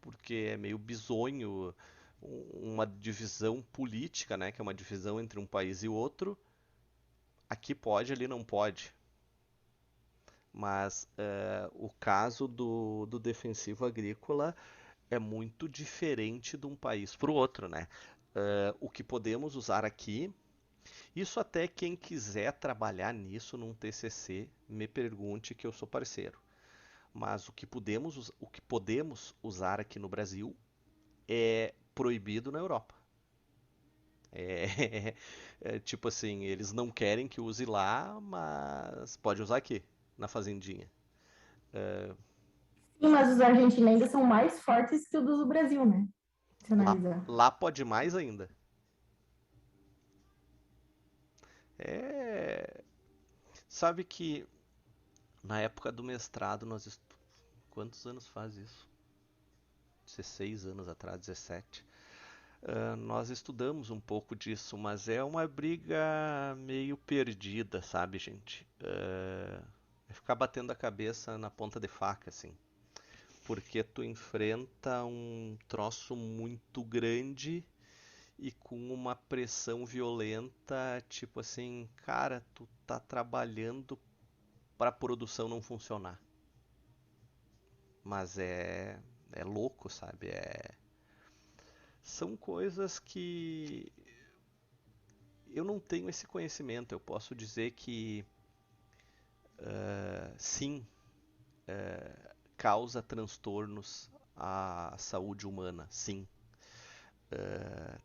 porque é meio bizonho uma divisão política, né? Que é uma divisão entre um país e outro. Aqui pode, ali não pode. Mas o caso do defensivo agrícola é muito diferente de um país para o outro, né? O que podemos usar aqui, isso até quem quiser trabalhar nisso num TCC, me pergunte que eu sou parceiro. Mas o que podemos usar aqui no Brasil é proibido na Europa. É, é tipo assim, eles não querem que use lá, mas pode usar aqui, na fazendinha. Sim, mas os argentinos ainda são mais fortes que o do Brasil, né? Se Lá, analisar. lá pode mais ainda. É, sabe que na época do mestrado quantos anos faz isso? 16 anos atrás, 17. Nós estudamos um pouco disso, mas é uma briga meio perdida, sabe, gente? É ficar batendo a cabeça na ponta de faca, assim. Porque tu enfrenta um troço muito grande e com uma pressão violenta, tipo assim, cara, tu tá trabalhando para a produção não funcionar. Mas é louco, sabe? São coisas que eu não tenho esse conhecimento. Eu posso dizer que sim, causa transtornos à saúde humana, sim.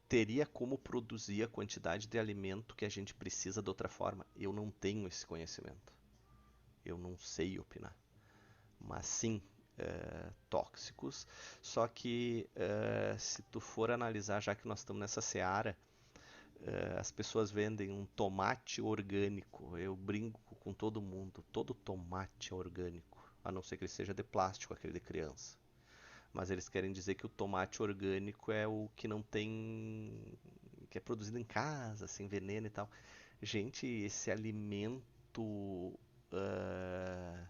Teria como produzir a quantidade de alimento que a gente precisa de outra forma? Eu não tenho esse conhecimento. Eu não sei opinar. Mas sim, tóxicos. Só que se tu for analisar, já que nós estamos nessa seara, as pessoas vendem um tomate orgânico. Eu brinco com todo mundo. Todo tomate é orgânico. A não ser que ele seja de plástico, aquele de criança. Mas eles querem dizer que o tomate orgânico é o que não tem. Que é produzido em casa, sem veneno e tal. Gente, esse alimento. Uh,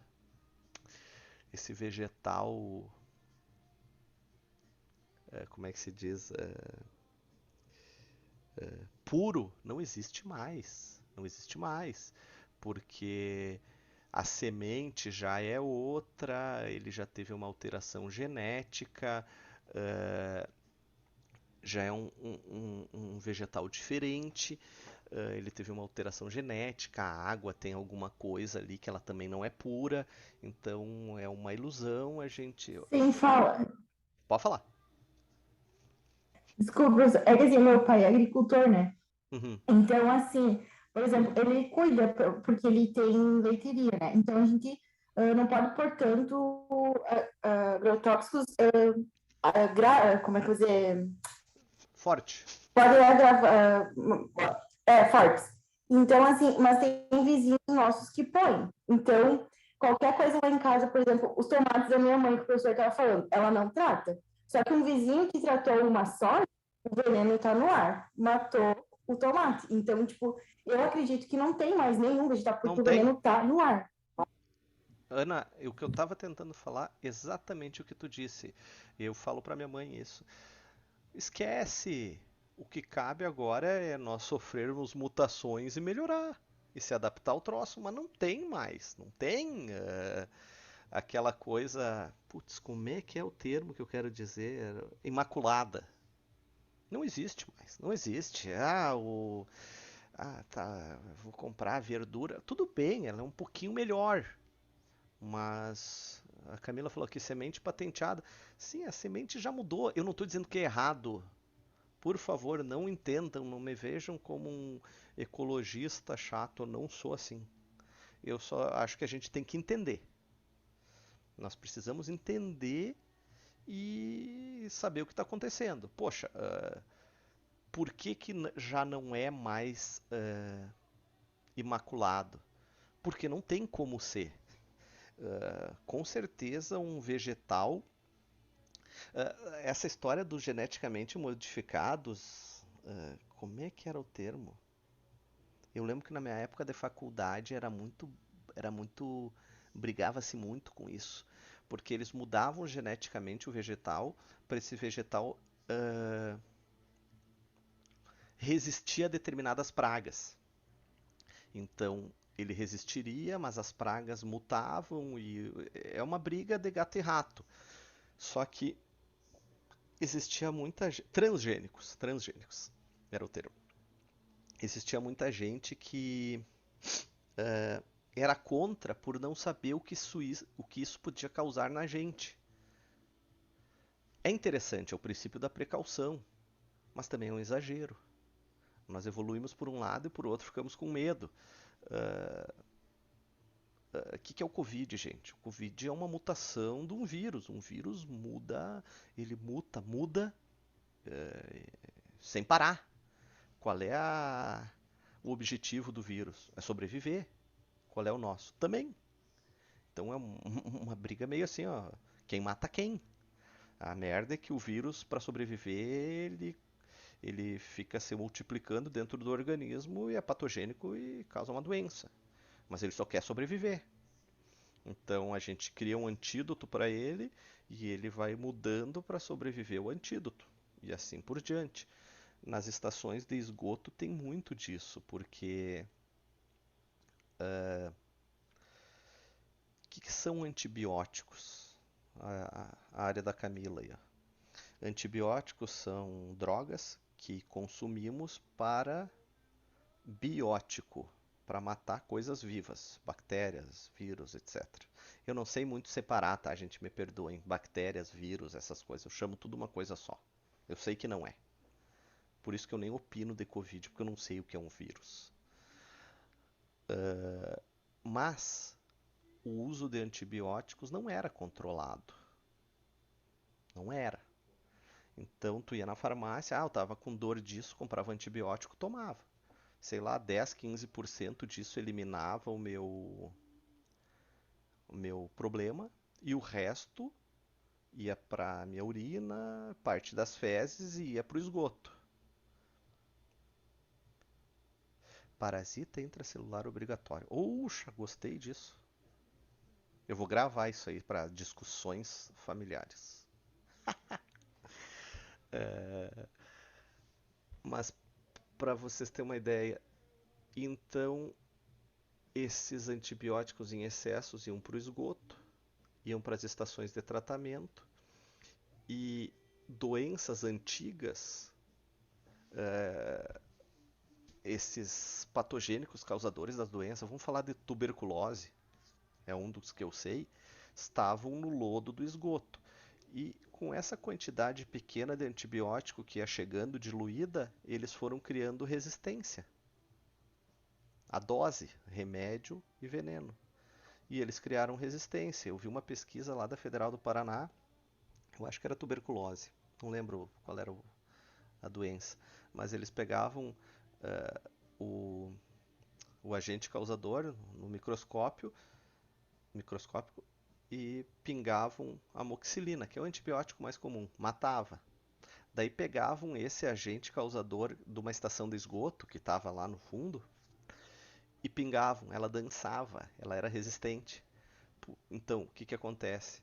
esse vegetal. Como é que se diz? Puro não existe mais. Não existe mais. Porque a semente já é outra, ele já teve uma alteração genética, uh, já é um vegetal diferente, ele teve uma alteração genética, a água tem alguma coisa ali que ela também não é pura, então é uma ilusão a gente. Sim, fala. Pode falar. Desculpa, professor. É que assim, meu pai é agricultor, né? Uhum. Então, assim, por exemplo, ele cuida porque ele tem leiteria, né? Então, a gente não pode pôr tanto agrotóxicos, como é que eu vou dizer? Forte. Podem agravar, fortes. Então, assim, mas tem vizinhos nossos que põem. Então, qualquer coisa lá em casa, por exemplo, os tomates da minha mãe, que o professor estava falando, ela não trata. Só que um vizinho que tratou uma soja, o veneno está no ar, matou o tomate. Então, tipo, eu acredito que não tem mais nenhum vegetal, Não porque o tem. veneno está no ar. Ana, o que eu estava tentando falar, exatamente o que tu disse. Eu falo para minha mãe isso. Esquece. O que cabe agora é nós sofrermos mutações e melhorar. E se adaptar ao troço, mas não tem mais. Não tem aquela coisa. Putz, como é que é o termo que eu quero dizer? Imaculada. Não existe mais. Não existe. Tá. Vou comprar verdura. Tudo bem, ela é um pouquinho melhor. Mas a Camila falou que semente patenteada. Sim, a semente já mudou. Eu não estou dizendo que é errado. Por favor, não entendam, não me vejam como um ecologista chato. Eu não sou assim. Eu só acho que a gente tem que entender. Nós precisamos entender e saber o que está acontecendo. Poxa, por que, que já não é mais imaculado? Porque não tem como ser. Com certeza, um vegetal. Essa história dos geneticamente modificados, como é que era o termo? Eu lembro que na minha época de faculdade era muito, brigava-se muito com isso, porque eles mudavam geneticamente o vegetal para esse vegetal resistir a determinadas pragas. Então ele resistiria, mas as pragas mutavam e é uma briga de gato e rato. Só que existia muita transgênicos era o termo. Existia muita gente que era contra por não saber o que isso podia causar na gente. É interessante, é o princípio da precaução, mas também é um exagero. Nós evoluímos por um lado e por outro ficamos com medo. O que é o Covid, gente? O Covid é uma mutação de um vírus. Um vírus muda, ele muda sem parar. Qual é o objetivo do vírus? É sobreviver. Qual é o nosso? Também. Então é uma briga meio assim, ó. Quem mata quem? A merda é que o vírus, para sobreviver, ele fica se multiplicando dentro do organismo e é patogênico e causa uma doença. Mas ele só quer sobreviver. Então a gente cria um antídoto para ele e ele vai mudando para sobreviver o antídoto. E assim por diante. Nas estações de esgoto tem muito disso, porque o que são antibióticos? A área da Camila aí. Ó. Antibióticos são drogas que consumimos para biótico, para matar coisas vivas, bactérias, vírus, etc. Eu não sei muito separar, tá, gente? Me perdoem. Bactérias, vírus, essas coisas. Eu chamo tudo uma coisa só. Eu sei que não é. Por isso que eu nem opino de Covid, porque eu não sei o que é um vírus. Mas o uso de antibióticos não era controlado. Não era. Então tu ia na farmácia, eu tava com dor disso, comprava antibiótico, tomava. Sei lá, 10, 15% disso eliminava o meu problema e o resto ia para minha urina, parte das fezes e ia para o esgoto. Parasita intracelular obrigatório. Puxa, gostei disso. Eu vou gravar isso aí para discussões familiares. Mas para vocês terem uma ideia, então esses antibióticos em excessos iam para o esgoto, iam para as estações de tratamento e doenças antigas, esses patogênicos causadores das doenças, vamos falar de tuberculose, é um dos que eu sei, estavam no lodo do esgoto. E com essa quantidade pequena de antibiótico que ia chegando diluída, eles foram criando resistência. A dose, remédio e veneno. E eles criaram resistência. Eu vi uma pesquisa lá da Federal do Paraná, eu acho que era tuberculose, não lembro qual era a doença, mas eles pegavam o, o agente causador no microscópico e pingavam amoxicilina, que é o antibiótico mais comum, matava. Daí pegavam esse agente causador de uma estação de esgoto que estava lá no fundo e pingavam, ela dançava, ela era resistente. Então, o que que acontece?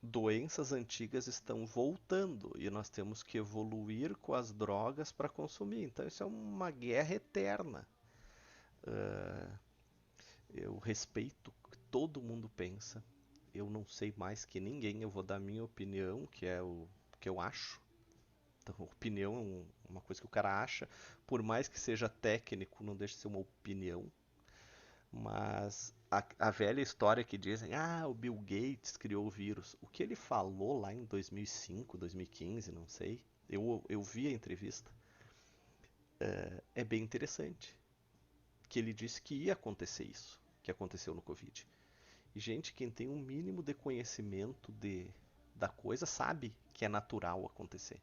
Doenças antigas estão voltando e nós temos que evoluir com as drogas para consumir. Então, isso é uma guerra eterna. Uh, eu respeito o que todo mundo pensa. Eu não sei mais que ninguém. Eu vou dar minha opinião, que é o que eu acho. Então, opinião é uma coisa que o cara acha. Por mais que seja técnico, não deixa de ser uma opinião. Mas a velha história que dizem, o Bill Gates criou o vírus. O que ele falou lá em 2005, 2015, não sei. Eu vi a entrevista. É bem interessante. Que ele disse que ia acontecer isso, que aconteceu no Covid. E gente, quem tem um mínimo de conhecimento da coisa sabe que é natural acontecer.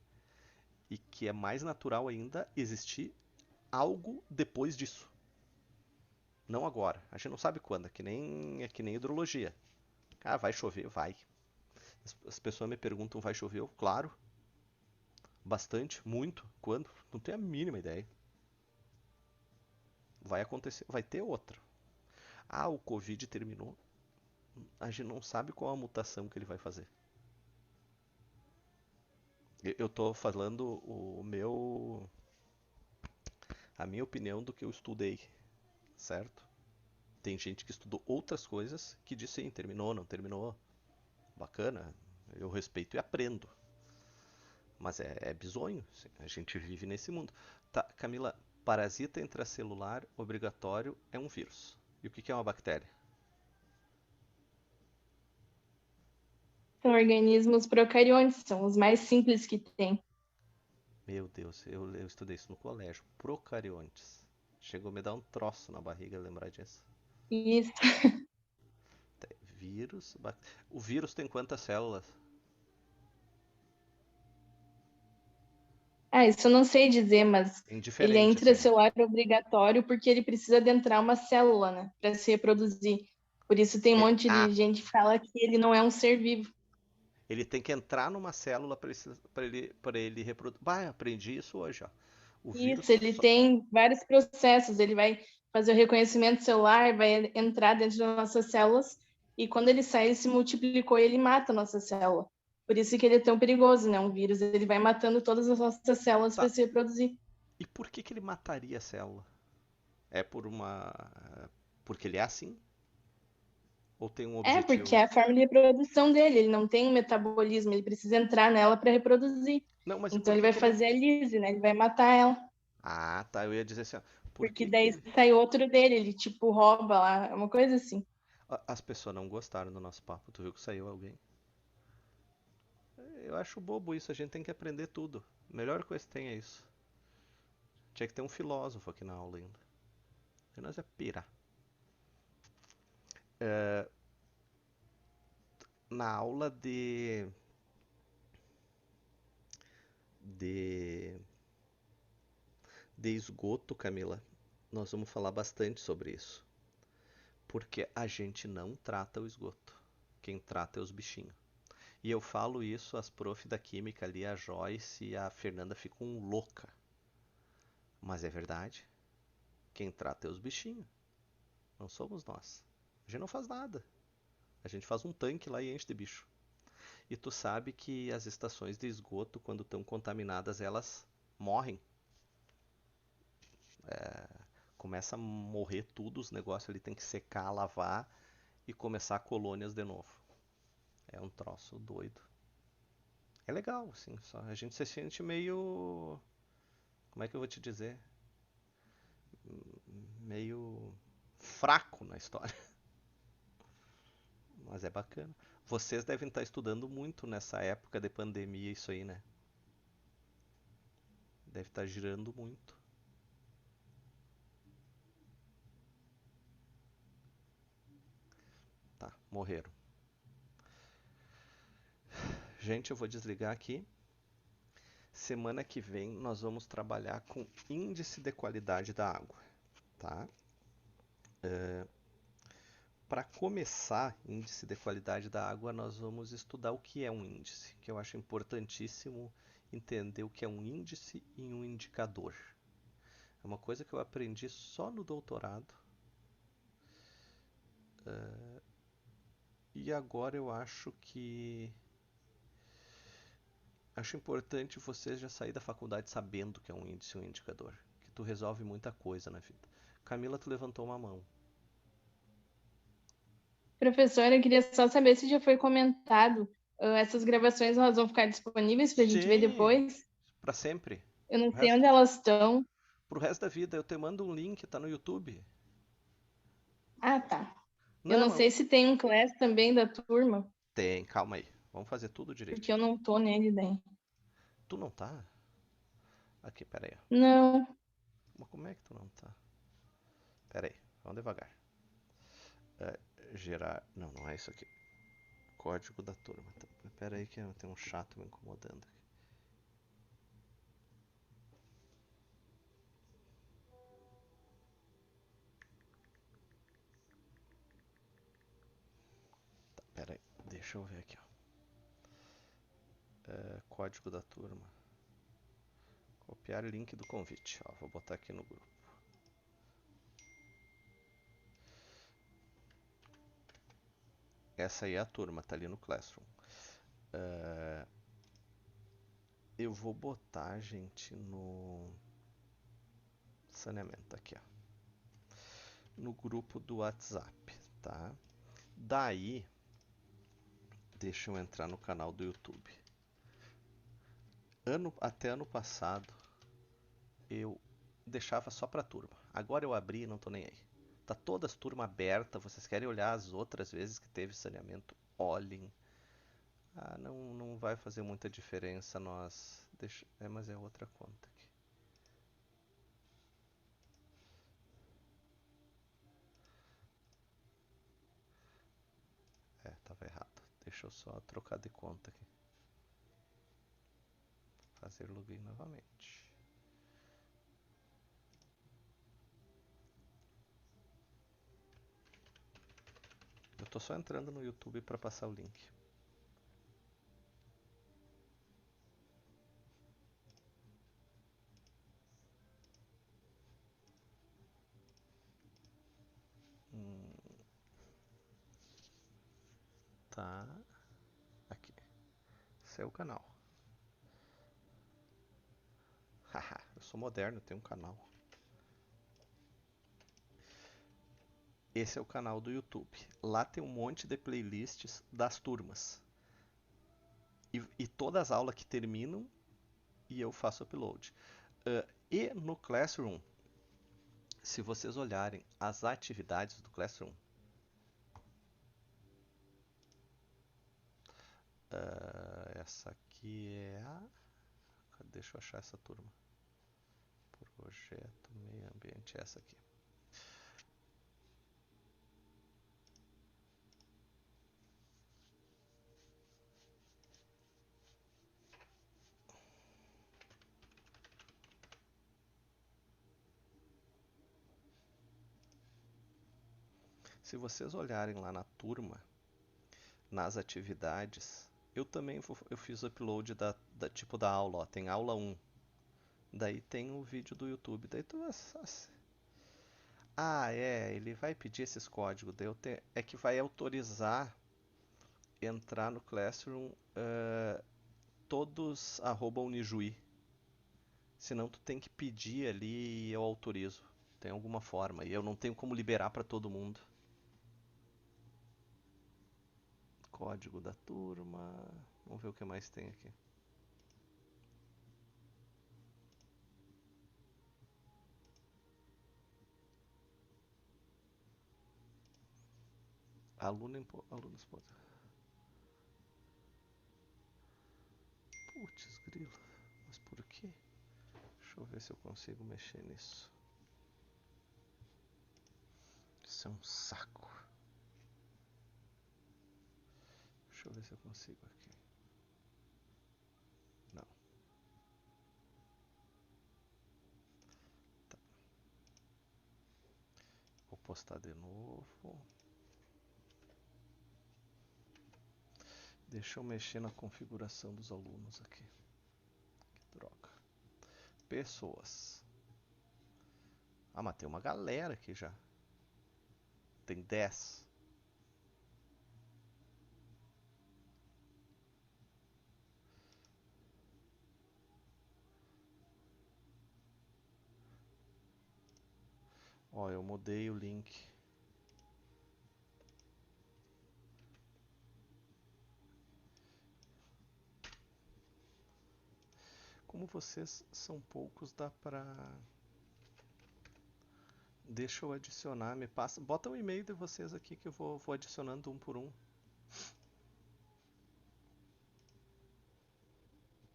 E que é mais natural ainda existir algo depois disso. Não agora. A gente não sabe quando. É que nem hidrologia. Vai chover? Vai. As pessoas me perguntam, vai chover? Eu, claro. Bastante? Muito? Quando? Não tenho a mínima ideia. Vai acontecer. Vai ter outra. O Covid terminou. A gente não sabe qual a mutação que ele vai fazer. Eu tô falando a minha opinião do que eu estudei, certo? Tem gente que estudou outras coisas que disse sim, terminou, não terminou. Bacana, eu respeito e aprendo. Mas é bizonho, a gente vive nesse mundo. Tá, Camila, parasita intracelular obrigatório é um vírus. E o que é uma bactéria? São organismos procariontes, são os mais simples que tem. Meu Deus, eu estudei isso no colégio. Procariontes. Chegou a me dar um troço na barriga lembrar disso. Isso. Vírus. O vírus tem quantas células? Isso eu não sei dizer, mas ele é Indiferente, assim. intracelular obrigatório porque ele precisa adentrar uma célula, né, para se reproduzir. Por isso tem um monte de gente que fala que ele não é um ser vivo. Ele tem que entrar numa célula para ele reproduzir. Aprendi isso hoje, ó. O vírus Isso, ele tem vários processos. Ele vai fazer o reconhecimento celular, vai entrar dentro das nossas células e quando ele sai, ele se multiplicou e ele mata a nossa célula. Por isso que ele é tão perigoso, né? Um vírus, ele vai matando todas as nossas células para se reproduzir. E por que ele mataria a célula? É porque ele é assim? Ou tem um Porque é objetivo? a forma de reprodução dele. Ele não tem um metabolismo, ele precisa entrar nela para reproduzir. Não, mas e Então por ele que vai que ele. fazer a lise, né? Ele vai matar ela. Tá. Eu ia dizer assim, ó, por Porque que que daí ele. sai outro dele, ele tipo rouba lá, é uma coisa assim. As pessoas não gostaram do nosso papo. Tu viu que saiu alguém? Eu acho bobo isso. A gente tem que aprender tudo. A melhor coisa que tem é isso. Tinha que ter um filósofo aqui na aula ainda. E nós é pirar. Na aula de de esgoto, Camila, nós vamos falar bastante sobre isso. Porque a gente não trata o esgoto. Quem trata é os bichinhos. E eu falo isso, as prof da química ali, a Joyce e a Fernanda ficam louca. Mas é verdade. Quem trata é os bichinhos. Não somos nós. A gente não faz nada. A gente faz um tanque lá e enche de bicho. E tu sabe que as estações de esgoto, quando estão contaminadas, elas morrem. Começa a morrer tudo, os negócios ali tem que secar, lavar e começar colônias de novo. É um troço doido. É legal, assim, só a gente se sente meio. Como é que eu vou te dizer? Meio fraco na história. Mas é bacana. Vocês devem estar estudando muito nessa época de pandemia, isso aí, né? Deve estar girando muito. Tá, morreram. Gente, eu vou desligar aqui. Semana que vem nós vamos trabalhar com índice de qualidade da água, tá? Para começar, índice de qualidade da água, nós vamos estudar o que é um índice, que eu acho importantíssimo entender o que é um índice e um indicador. É uma coisa que eu aprendi só no doutorado. E agora eu acho importante você já sair da faculdade sabendo o que é um índice e um indicador, que tu resolve muita coisa na vida. Camila, tu levantou uma mão. Professora, eu queria só saber se já foi comentado, essas gravações elas vão ficar disponíveis para a gente ver Sim, depois. para sempre. Eu não Pro sei resto, onde elas estão. pro resto da vida. Eu te mando um link, tá no YouTube. Ah, tá. Eu não Não, sei se tem um class também da turma, tem, calma aí. Vamos fazer tudo porque direitinho. eu não tô nele daí. Tu não tá? Aqui, pera aí. Não. Mas como é que tu não tá? Pera aí, vamos devagar. Gerar. Não, não é isso aqui. Código da turma. Pera aí que tem um chato me incomodando aqui. Tá, pera aí. Deixa eu ver aqui, ó. Código da turma. Copiar link do convite. Ó, vou botar aqui no grupo. Essa aí é a turma, tá ali no Classroom. Eu vou botar, gente, no saneamento aqui, ó. No grupo do WhatsApp, tá? Daí, deixa eu entrar no canal do YouTube. Até ano passado, eu deixava só pra turma. Agora eu abri e não tô nem aí. Tá todas as turmas abertas. Vocês querem olhar as outras vezes que teve saneamento? Olhem. Ah, não vai fazer muita diferença nós. Mas é outra conta aqui. Tava errado. Deixa eu só trocar de conta aqui. Fazer login novamente. Eu tô só entrando no YouTube para passar o link. Tá. Aqui. Esse é o canal. Haha, eu sou moderno, tenho um canal. Esse é o canal do YouTube. Lá tem um monte de playlists das turmas. E todas as aulas que terminam e eu faço upload. E no Classroom, se vocês olharem as atividades do Classroom, essa aqui é a. Deixa eu achar essa turma. Projeto Meio Ambiente, essa aqui. Se vocês olharem lá na turma, nas atividades, eu fiz upload tipo da aula, ó, tem aula 1. Daí tem o vídeo do YouTube. Daí tu. Ele vai pedir esses códigos. É que vai autorizar entrar no Classroom todos @unijuí. Senão tu tem que pedir ali e eu autorizo. Tem alguma forma. E eu não tenho como liberar para todo mundo. Código da turma. Vamos ver o que mais tem aqui. Alunos podem. Putz, grilo. Mas por quê? Deixa eu ver se eu consigo mexer nisso. Isso é um saco. Deixa eu ver se eu consigo aqui. Não. Tá. Vou postar de novo. Deixa eu mexer na configuração dos alunos aqui. Que droga. Pessoas. Ah, mas tem uma galera aqui já. Tem 10. Ó, eu mudei o link. Como vocês são poucos, dá pra... Deixa eu adicionar, me passa... Bota o e-mail de vocês aqui que eu vou adicionando um por um.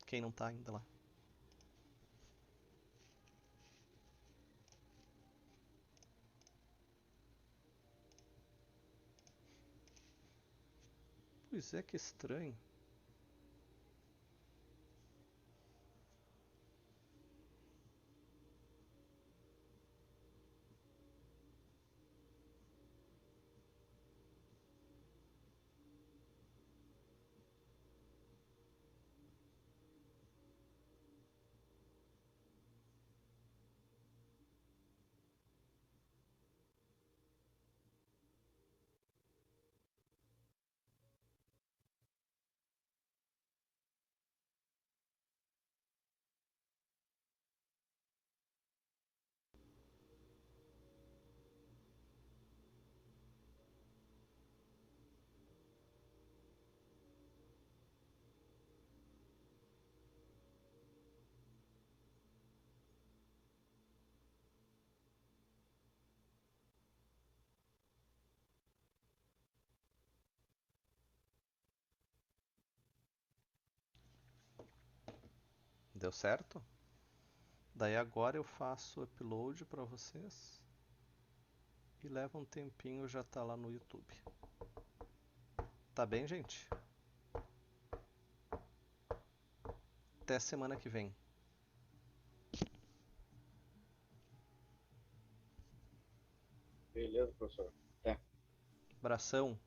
Quem não tá ainda lá. Pois é, que estranho. Deu certo? Daí agora eu faço o upload pra vocês. E leva um tempinho, já tá lá no YouTube. Tá bem, gente? Até semana que vem. Beleza, professor. Até. Abração.